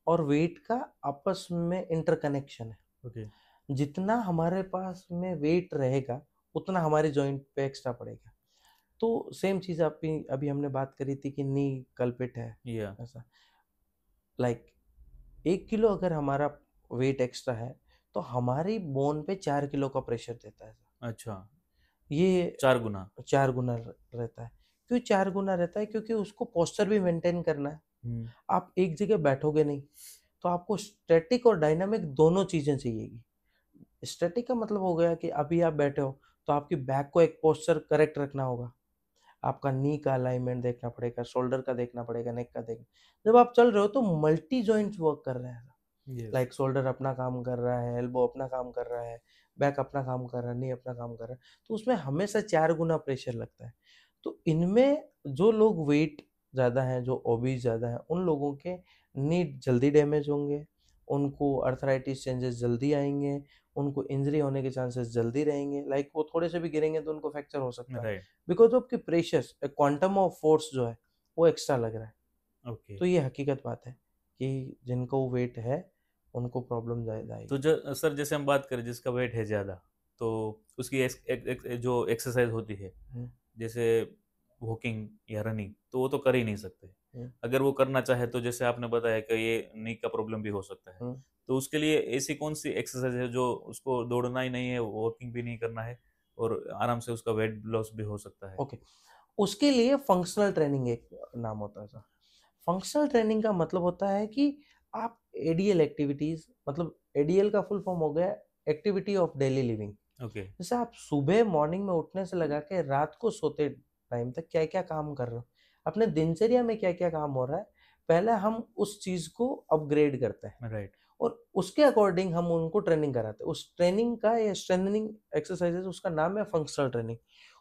और वेट का आपस में इंटरकनेक्शन है। ओके, जितना हमारे पास में वेट रहेगा उतना हमारे जॉइंट पे एक्स्ट्रा पड़ेगा। तो सेम चीज़ अभी अभी हमने बात करी थी कि नी कल्पिट है, या ऐसा। लाइक 1 किलो अगर हमारा वेट एक्स्ट्रा है तो हमारी बोन पे 4 किलो का प्रेशर देता है। अच्छा, ये 4 गुना। 4 गुना रहता है। क्यों 4 गुना रहता है? क्योंकि उसको पोस्चर भी मेंटेन करना है, आप एक जगह बैठोगे नहीं, तो आपको स्टैटिक और डायनामिक दोनों चीजें चाहिएगी। स्टैटिक का मतलब हो गया कि अभी आप बैठे हो तो आपकी बैक को एक पोस्चर करेक्ट रखना होगा, आपका नी का अलाइनमेंट देखना पड़ेगा, शोल्डर का देखना पड़ेगा, नेक का देखना। जब आप चल रहे हो तो मल्टी जॉइंट्स वर्क कर रहे हैं, यस, लाइक शोल्डर अपना काम कर रहा है, एल्बो अपना काम कर रहा है, बैक अपना काम कर रहा है, नी अपना काम कर रहा है, तो उसमें हमेशा 4 गुना प्रेशर लगता है। तो इनमें जो लोग वेट ज़्यादा हैं, जो ओबीज ज़्यादा हैं, उन लोगों के नी जल्दी डैमेज होंगे, उनको अर्थराइटिस चेंजेस जल्दी आएंगे, उनको इंजरी होने के चांसेस जल्दी रहेंगे, लाइक वो थोड़े से भी गिरेंगे तो उनको फ्रैक्चर हो सकता है, राइट, बिकॉज ऑफ कि प्रेशर, क्वांटम ऑफ फोर्स जो है वो एक्स्ट्रा लग रहा है। ओके। तो ये हकीकत बात है कि जिनको वेट है उनको प्रॉब्लम ज़्यादा तो आएगी। सर जैसे हम बात करें जिसका वेट है ज़्यादा, तो उसकी जो एक्सरसाइज होती है, हम्म, जैसे वॉकिंग या रनिंग, तो वो तो कर ही नहीं सकते। हम्म, अगर वो करना चाहे तो जैसे आपने बताया कि ये नी का प्रॉब्लम भी हो सकता है, हम्म। तो उसके लिए ऐसी कौन सी एक्सरसाइज है जो उसको दौड़ना ही नहीं है, वॉकिंग भी नहीं करना है, और आराम से उसका वेट लॉस भी हो सकता है? ओके, उसके लिए फंक्शनल ट्रेनिंग एक नाम होता है सर। फंक्शनल ट्रेनिंग का मतलब होता है कि आप एडीएल एक्टिविटीज, मतलब एडीएल का फुल फॉर्म हो गया activity of daily living. Okay, जैसे आप सुबह मॉर्निंग में उठने से लगा के रात को सोते टाइम तक क्या क्या काम कर रहे हो, अपने दिनचर्या में क्या क्या काम हो रहा है, पहले हम उस चीज को अपग्रेड करते हैं राइट, और उसके अकॉर्डिंग हम उनको ट्रेनिंग कराते हैं। उस ट्रेनिंग का या स्ट्रेंथनिंग एक्सरसाइजेस उसका नाम है फंक्शनल ट्रेनिंग।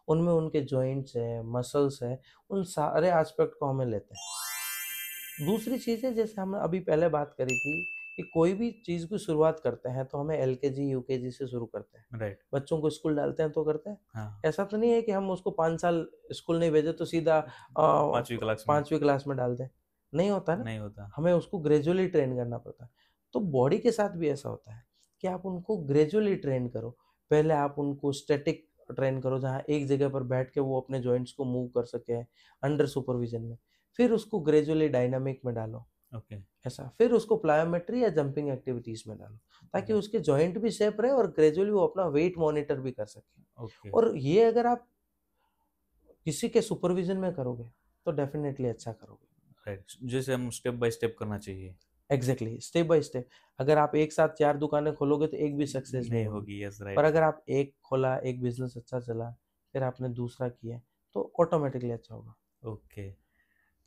उनमें उनके जॉइंट्स है, मसल्स है, उन सारे एस्पेक्ट को हमें लेते हैं। दूसरी चीज़ है, जैसे हमने अभी पहले बात करी थी कि कोई भी चीज़ की शुरुआत करते हैं तो हमें एलकेजी यूकेजी से शुरू करते हैं। राइट, बच्चों को स्कूल डालते हैं तो करते हैं। हाँ, ऐसा तो नहीं है कि हम उसको 5 साल स्कूल नहीं भेजे तो सीधा 5वीं क्लास में 5वीं क्लास में डाल दें, नहीं होता ना। नहीं होता। हमें उसको ग्रेजुअली ट्रेन करना पड़ता है। तो बॉडी के साथ भी ऐसा होता है कि आप उनको ग्रेजुअली ट्रेन करो। पहले आप उनको स्टैटिक ट्रेन करो, जहाँ एक जगह पर बैठ के वो अपने जॉइंट्स को मूव कर सके अंडर सुपरविजन में। फिर उसको ग्रेजुअली डायनामिक में डालो, ओके, ऐसा। फिर उसको प्लायोमेट्री या जंपिंग एक्टिविटीज में डालो, ताकि उसके जॉइंट भी सेफ रहे और ग्रेजुअली वो अपना वेट मॉनिटर भी कर सके। ओके, और ये अगर आप किसी के सुपरविजन में करोगे तो डेफिनेटली अच्छा करोगे। राइट, जैसे हम स्टेप बाय स्टेप करना चाहिए। Exactly, step by step. अगर आप एक साथ 4 दुकानें खोलोगे तो एक भी सक्सेस नहीं नहीं होगी। होगी, यस, पर राइट, अगर आप एक खोला, एक बिजनेस अच्छा चला, फिर आपने दूसरा किया, तो ऑटोमेटिकली अच्छा होगा। ओके।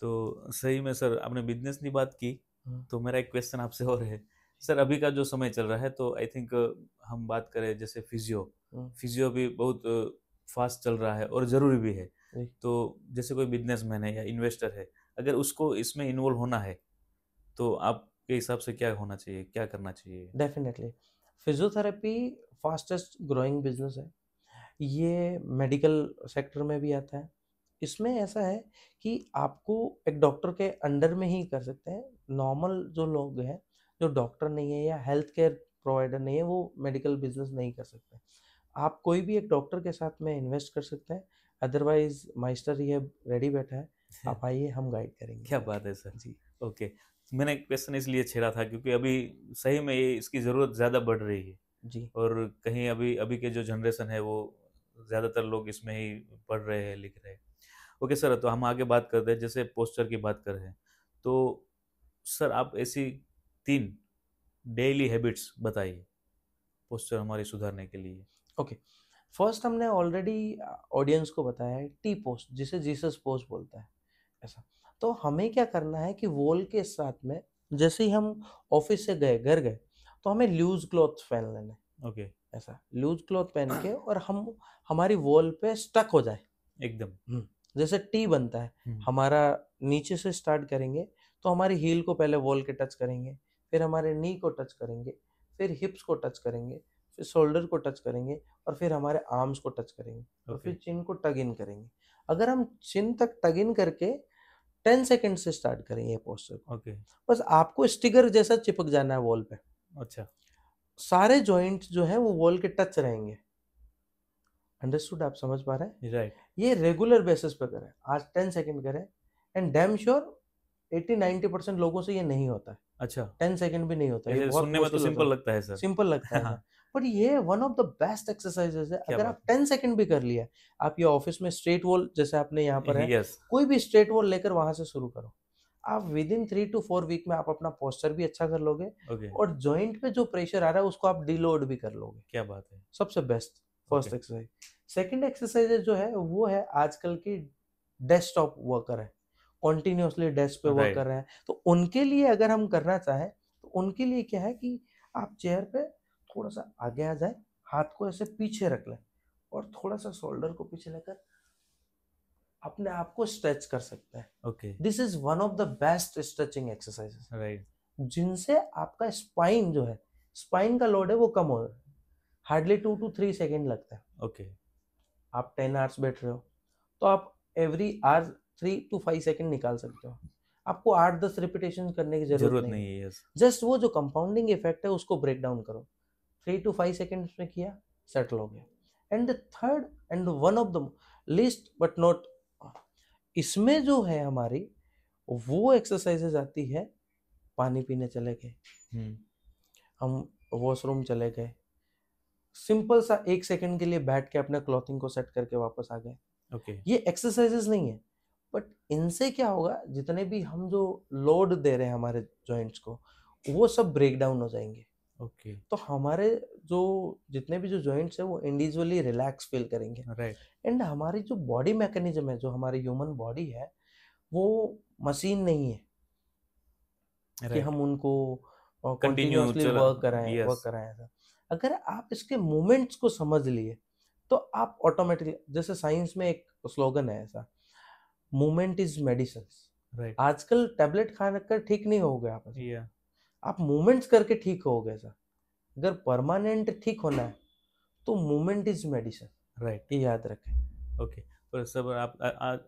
तो सही में सर आपने बिजनेस की बात की, हम्म, तो मेरा एक क्वेश्चन आपसे और है। सर अभी का जो समय चल रहा है, तो आई थिंक हम बात करें जैसे फिजियो, हम्म, फिजियो भी बहुत फास्ट चल रहा है और ज़रूरी भी है। जी, तो जैसे कोई बिजनेसमैन है या इन्वेस्टर है, अगर उसको इसमें इन्वॉल्व होना है, तो आपके हिसाब से क्या होना चाहिए, क्या करना चाहिए? Definitely. Physiotherapy fastest growing business है। ये मेडिकल सेक्टर में भी आता है। इसमें ऐसा है कि आपको एक डॉक्टर के अंडर में ही कर सकते हैं। नॉर्मल जो लोग हैं, जो डॉक्टर नहीं है या हेल्थ केयर प्रोवाइडर नहीं है, वो मेडिकल बिजनेस नहीं कर सकते। आप कोई भी एक डॉक्टर के साथ में इन्वेस्ट कर सकते हैं। अदरवाइज माइस्टर ये रेडी बैठा है, आप आइए, हम गाइड करेंगे। क्या बात है सर। जी, ओके, मैंने क्वेश्चन इसलिए छेड़ा था क्योंकि अभी सही में ये इसकी ज़रूरत ज़्यादा बढ़ रही है, जी, और कहीं अभी अभी के जो जनरेशन है वो ज़्यादातर लोग इसमें ही पढ़ रहे हैं, लिख रहे हैं। ओके सर, तो हम आगे बात करते हैं, जैसे पोस्चर की बात कर रहे हैं, तो सर आप ऐसी 3 डेली हैबिट्स बताइए पोस्चर हमारी सुधारने के लिए। ओके। फर्स्ट हमने ऑलरेडी ऑडियंस को बताया है, टी पोस्ट, जिसे जीसस पोस्ट बोलता है, ऐसा। तो हमें क्या करना है कि वॉल के साथ में, जैसे ही हम ऑफिस से गए, घर गए, तो हमें लूज क्लॉथ पहन लेने, ओके, ऐसा लूज क्लॉथ पहन के, और हम हमारी वॉल पे स्टक हो जाए। एकदम। जैसे टी बनता है, हम्म, हमारा नीचे से स्टार्ट करेंगे तो हमारी हील को पहले वॉल के टच करेंगे, फिर हमारे नी को टच करेंगे, फिर हिप्स को टच करेंगे, फिर शोल्डर को टच करेंगे, और फिर हमारे आर्म्स को टच करेंगे, और ओके, फिर चिन को टग इन करेंगे। अगर हम चिन तक टग इन करके 10 सेकेंड से स्टार्ट करें ये पोस्चर को, ओके, बस आपको स्टिकर जैसा चिपक जाना है वॉल पे। अच्छा, सारे जॉइंट्स जो है वो वॉल के टच रहेंगे। अंडरस्टूड? आप समझ पा रहे हैं? राइट, ये रेगुलर बेसिस पे करें, आज 10 सेकेंड करें, एंड डैम श्योर 80-90% लोगों से ये नहीं होता है। अच्छा। 10 सेकेंड भी नहीं होता, ये ऐसे बहुत सुनने में तो मुश्किल होता सिंपल है। लगता है सर। सिंपल लगता है हाँ, सर, बट ये one of the best exercises है। क्या अगर बात आप 10 सेकेंड भी कर लिया, आप ये ऑफिस में स्ट्रेट वॉल, जैसे आपने यहाँ पर है, है, यस, कोई भी स्ट्रेट वॉल लेकर वहां से शुरू करो। आप विद इन 3 to 4 वीक में आप अपना पोस्चर भी अच्छा कर लोगे ओके, और जॉइंट पे जो प्रेशर आ रहा है उसको आप डिलोड भी कर लोगे। क्या बात है। सबसे best first okay, exercise. Second exercise जो है वो है आजकल की डेस्कटॉप वर्कर है, कॉन्टिन्यूसली डेस्क पे वर्क कर राइट, रहे हैं, तो उनके लिए अगर हम करना चाहें तो उनके लिए क्या है कि आप चेयर पे थोड़ा सा आगे आ जाए, हाथ को ऐसे पीछे रख लें और थोड़ा सा शोल्डर को पीछे लेकर अपने आप को स्ट्रेच कर सकते हैं। Okay, this is one of the best stretching exercises right, जिनसे आपका स्पाइन जो है, स्पाइन का लोड है वो कम हो रहा है। हार्डली 2 to 3 सेकेंड लगता है। ओके, आप 10 आवर्स बैठ रहे हो तो आप एवरी आवर 3 to 5 सेकेंड निकाल सकते हो। आपको 8-10 रिपीटेशन करने की जरूरत जरूरत नहीं नहीं है। है, यस, जस्ट वो जो कंपाउंडिंग इफेक्ट है उसको ब्रेक डाउन करो। 3 to 5 सेकेंड्स में किया, सेटल हो गया। And the third and one of the least but not, इसमें जो है हमारी वो एक्सरसाइजेज आती है। पानी पीने चले गए, हम वॉशरूम चले गए, सिंपल सा 1 सेकेंड के लिए बैठ के अपने क्लॉथिंग को सेट करके वापस आ गए। ओके, ये एक्सरसाइजेस नहीं है, बट इनसे क्या होगा, जितने भी हम जो लोड दे रहे हैं हमारे जॉइंट्स को वो सब ब्रेक डाउन हो जाएंगे। ओके, तो हमारे जो जितने भी जो जॉइंट्स है वो इंडिविजुअली रिलैक्स फील करेंगे। राइट, एंड हमारी जो बॉडी मैकेनिज्म है, जो हमारी ह्यूमन बॉडी है, वो मशीन नहीं है कि राइट, हम उनको कंटिन्यू कंटिन्यूअसली चला, वर्क यस, कराएं ऐसा। अगर आप इसके मूवमेंट्स को समझ लिए तो आप ऑटोमेटिकली, जैसे साइंस में एक स्लोगन है ऐसा, मूवमेंट इज मेडिसिन। राइट, आजकल टैबलेट खा कर ठीक नहीं हो गया आप ऐसा, या, आप मूवमेंट्स करके ठीक हो गए ऐसा। अगर परमानेंट ठीक होना है तो मूवमेंट इज मेडिसिन, राइट, ये याद रखें। ओके। पर सब आप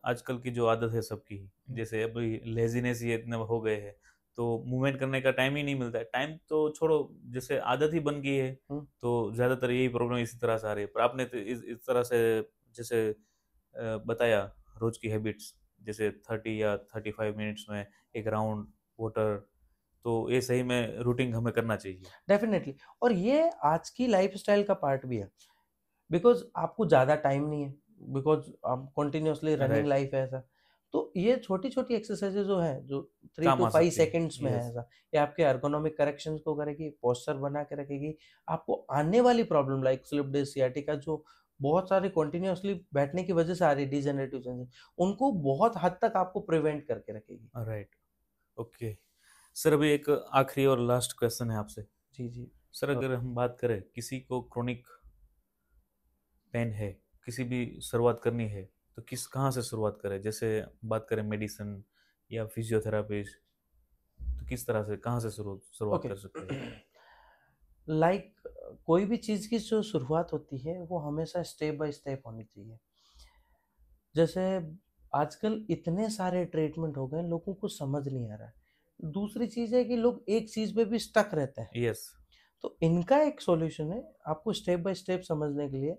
आजकल की जो आदत है सबकी, जैसे अभी लेजीनेस ये इतने हो गए हैं, तो मूवमेंट करने का टाइम ही नहीं मिलता है। टाइम तो छोड़ो, जैसे आदत ही बन गई है, हम्म, तो ज़्यादातर यही प्रॉब्लम इसी तरह से आ रही है। पर आपने तो इस तरह से जैसे बताया रोज की हैबिट्स, जैसे 30 या 35 मिनट्स में एक राउंड वाटर, तो ये सही में रूटीन हमें करना चाहिए। डेफिनेटली। और ये आज की लाइफस्टाइल का पार्ट भी है, बिकॉज आपको ज़्यादा टाइम नहीं है, बिकॉज आप कंटिन्यूसली रनिंग राइट, लाइफ है ऐसा। तो ये छोटी छोटी एक्सरसाइजेज जो है जो थ्री काम टू आ फाइव सकती है, सेकेंड्स में है यस, ऐसा, ये आपके अर्गोनॉमिक करेक्शंस को करेगी, पोस्चर बना के रखेगी। आपको आने वाली problem like slip disc, sciatica, जो बहुत सारे कंटिन्यूअसली बैठने की वजह से आ रही है, डिजेनरेटिव चेंजेस, उनको बहुत हद तक आपको प्रिवेंट करके रखेगी। Right, okay. सर अभी एक आखिरी और लास्ट क्वेश्चन है आपसे। जी जी। सर अगर हम बात करें, किसी को क्रोनिक पेन है, किसी भी शुरुआत करनी है, तो किस कहाँ से शुरुआत करें? जैसे बात करें मेडिसिन या फिजियोथेरापिस्ट, तो किस तरह से कहाँ से शुरुआत ओके। कर सकते हैं? लाइक कोई भी चीज़ की जो शुरुआत होती है वो हमेशा स्टेप बाय स्टेप होनी चाहिए। जैसे आजकल इतने सारे ट्रीटमेंट हो गए, लोगों को समझ नहीं आ रहा है। दूसरी चीज़ है कि लोग एक चीज़ पे भी स्टक रहते हैं। यस, तो इनका एक सॉल्यूशन है, आपको स्टेप बाय स्टेप समझने के लिए,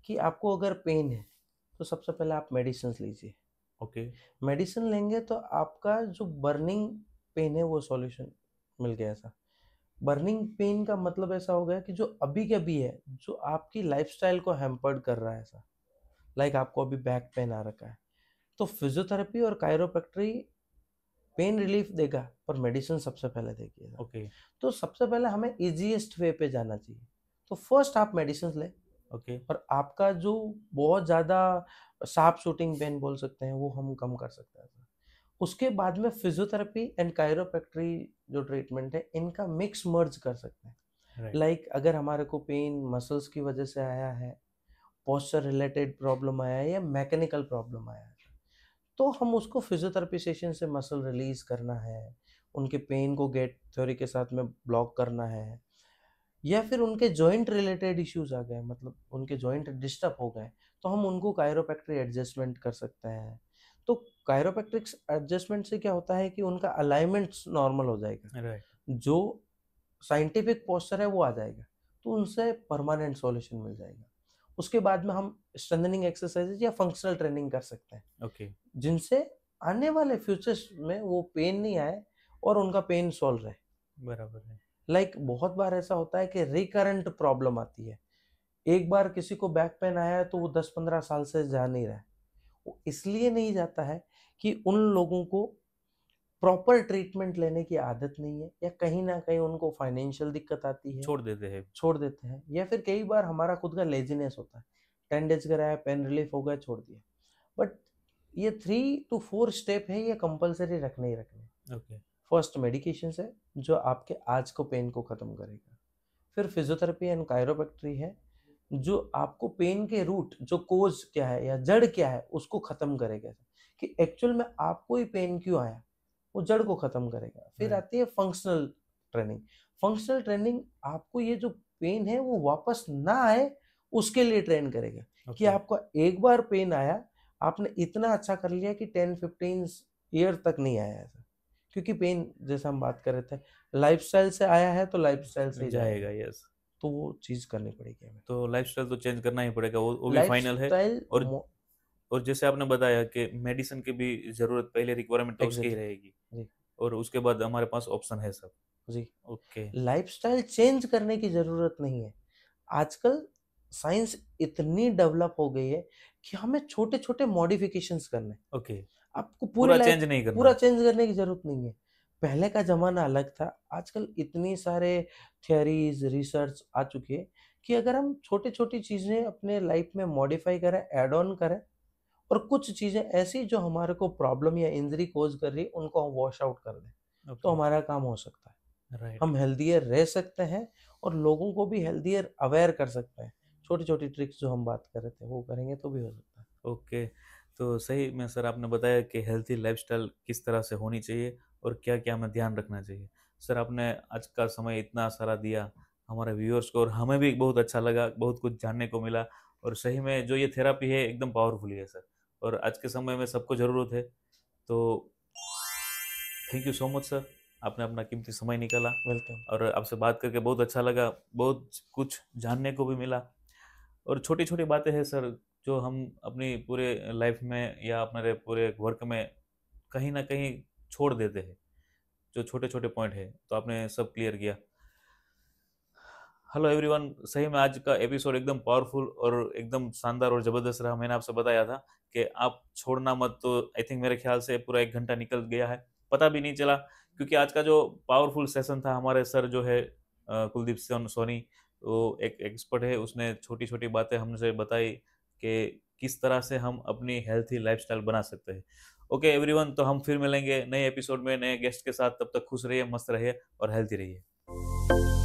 कि आपको अगर पेन है तो सबसे पहले आप मेडिसिन लीजिए। ओके, मेडिसिन लेंगे तो आपका जो बर्निंग पेन है वो सॉल्यूशन मिल गया ऐसा। बर्निंग पेन का मतलब ऐसा हो गया कि जो अभी के अभी है, जो आपकी लाइफस्टाइल को हैम्पर्ड कर रहा है ऐसा, लाइक आपको अभी बैक पेन आ रखा है, तो फिजियोथेरेपी और कायरोप्रैक्टरी पेन रिलीफ देगा पर मेडिसिन सबसे पहले देगी। ओके, तो सबसे पहले हमें इजीएस्ट वे पे जाना चाहिए। तो फर्स्ट आप मेडिसिन लें, ओके, और आपका जो बहुत ज़्यादा शार्प शूटिंग पेन बोल सकते हैं वो हम कम कर सकते हैं। उसके बाद में फिजियोथेरेपी एंड कायरोप्रैक्टरी जो ट्रीटमेंट है इनका मिक्स मर्ज कर सकते हैं। राइट, लाइक अगर हमारे को पेन मसल्स की वजह से आया है, पोस्चर रिलेटेड प्रॉब्लम आया है, या मैकेनिकल प्रॉब्लम आया है, तो हम उसको फिजियोथेरेपी सेशन से मसल रिलीज करना है, उनके पेन को गेट थ्योरी के साथ में ब्लॉक करना है। या फिर उनके जॉइंट रिलेटेड इश्यूज आ गए, मतलब उनके जॉइंट डिस्टर्ब हो गए, तो हम उनको कायरोप्रैक्टिक एडजस्टमेंट कर सकते हैं। तो कायरोप्रैक्टिक एडजस्टमेंट से क्या होता है कि उनका अलाइनमेंट नॉर्मल हो जाएगा, राइट, जो साइंटिफिक पोस्चर है वो आ जाएगा, तो उनसे परमानेंट सॉल्यूशन मिल जाएगा। उसके बाद में हम स्ट्रेंथनिंग एक्सरसाइजेज या फंक्शनल ट्रेनिंग कर सकते हैं, ओके, जिनसे आने वाले फ्यूचर्स में वो पेन नहीं आए और उनका पेन सॉल्व रहे। बराबर है, लाइक बहुत बार ऐसा होता है कि रिकरेंट प्रॉब्लम आती है। एक बार किसी को बैक पेन आया है तो वो 10-15 साल से जा नहीं रहा है। वो इसलिए नहीं जाता है कि उन लोगों को प्रॉपर ट्रीटमेंट लेने की आदत नहीं है, या कहीं ना कहीं उनको फाइनेंशियल दिक्कत आती है, छोड़ देते हैं। छोड़ देते हैं, या फिर कई बार हमारा खुद का लेजीनेस होता है, 10 डेज कराया, पेन रिलीफ हो गया, छोड़ दिया। बट ये 3 to 4 स्टेप है, ये कंपलसरी रखने ही रखने। ओके। फर्स्ट मेडिकेशन है जो आपके आज को पेन को ख़त्म करेगा। फिर फिजियोथेरेपी एंड कायरोप्रैक्टरी है जो आपको पेन के रूट, जो कोज क्या है या जड़ क्या है, उसको ख़त्म करेगा कि एक्चुअल में आपको ही पेन क्यों आया, वो जड़ को ख़त्म करेगा। फिर Right. आती है फंक्शनल ट्रेनिंग। फंक्शनल ट्रेनिंग आपको ये जो पेन है वो वापस ना आए उसके लिए ट्रेन करेगा कि Okay. आपको एक बार पेन आया, आपने इतना अच्छा कर लिया कि 10-15 ईयर तक नहीं आया ऐसा। क्योंकि पेन जैसा हम बात कर रहे थे, लाइफस्टाइल से आया है तो लाइफस्टाइल से ही जाएगा, जाएगा, यस। तो वो चीज़ करनी पड़ेगी हमें। तो लाइफस्टाइल तो चेंज करना ही पड़ेगा, वो भी फाइनल है। लाइफस्टाइल और जैसे आपने बताया कि मेडिसिन की भी ज़रूरत, पहले रिक्वायरमेंट तो उसकी ही एग्जैक्टली रहेगी, जी और उसके बाद हमारे पास ऑप्शन है सब। जी। ओके। लाइफस्टाइल चेंज करने की ज़रूरत नहीं है। आजकल साइंस इतनी डेवलप हो गई है कि हमें छोटे-छोटे मॉडिफिकेशंस करने हैं। ओके। आपको पूरी पूरा लाइफ चेंज नहीं करना पूरा है। चेंज करने की ज़रूरत नहीं है। पहले का ज़माना अलग था, आजकल इतनी सारे थियरीज़, रिसर्च आ चुकी है कि अगर हम छोटी-छोटी चीज़ें अपने लाइफ में मॉडिफाई करें, ऐड ऑन करें, और कुछ चीज़ें ऐसी जो हमारे को प्रॉब्लम या इंजरी कॉज़ कर रही है, उनको हम वॉश आउट कर दें, तो ओके। हमारा काम हो सकता है। राइट। हम हेल्दियर रह सकते हैं और लोगों को भी हेल्दियर अवेयर कर सकते हैं। छोटी-छोटी ट्रिक्स जो हम बात कर रहे थे, वो करेंगे तो भी हो सकता है। ओके। तो सही में सर आपने बताया कि हेल्थी लाइफ़स्टाइल किस तरह से होनी चाहिए और क्या-क्या हमें ध्यान रखना चाहिए। सर आपने आज का समय इतना सारा दिया हमारे व्यूअर्स को, और हमें भी बहुत अच्छा लगा, बहुत कुछ जानने को मिला, और सही में जो ये थेरेपी है एकदम पावरफुल है सर, और आज के समय में सबको ज़रूरत है। तो thank you so much sir, आपने अपना कीमती समय निकाला, वेलकम। और आपसे बात करके बहुत अच्छा लगा, बहुत कुछ जानने को भी मिला। और छोटी-छोटी बातें हैं सर, जो हम अपनी पूरे लाइफ में या अपने पूरे वर्क में कहीं न कहीं छोड़ देते हैं, जो छोटे-छोटे पॉइंट हैं, तो आपने सब क्लियर किया। हेलो एवरीवन, सही में आज का एपिसोड एकदम पावरफुल और एकदम शानदार और ज़बरदस्त रहा। मैंने आपसे बताया था कि आप छोड़ना मत, तो आई थिंक मेरे ख्याल से पूरा 1 घंटा निकल गया है, पता भी नहीं चला, क्योंकि आज का जो पावरफुल सेशन था, हमारे सर जो है कुलदीप सोनी, वो एक एक्सपर्ट है, उसने छोटी-छोटी बातें हमसे बताई कि किस तरह से हम अपनी हेल्थी लाइफ़स्टाइल बना सकते हैं। ओके एवरीवन, तो हम फिर मिलेंगे नए एपिसोड में नए गेस्ट के साथ, तब तक खुश रहिए, मस्त रहिए और हेल्थी रहिए।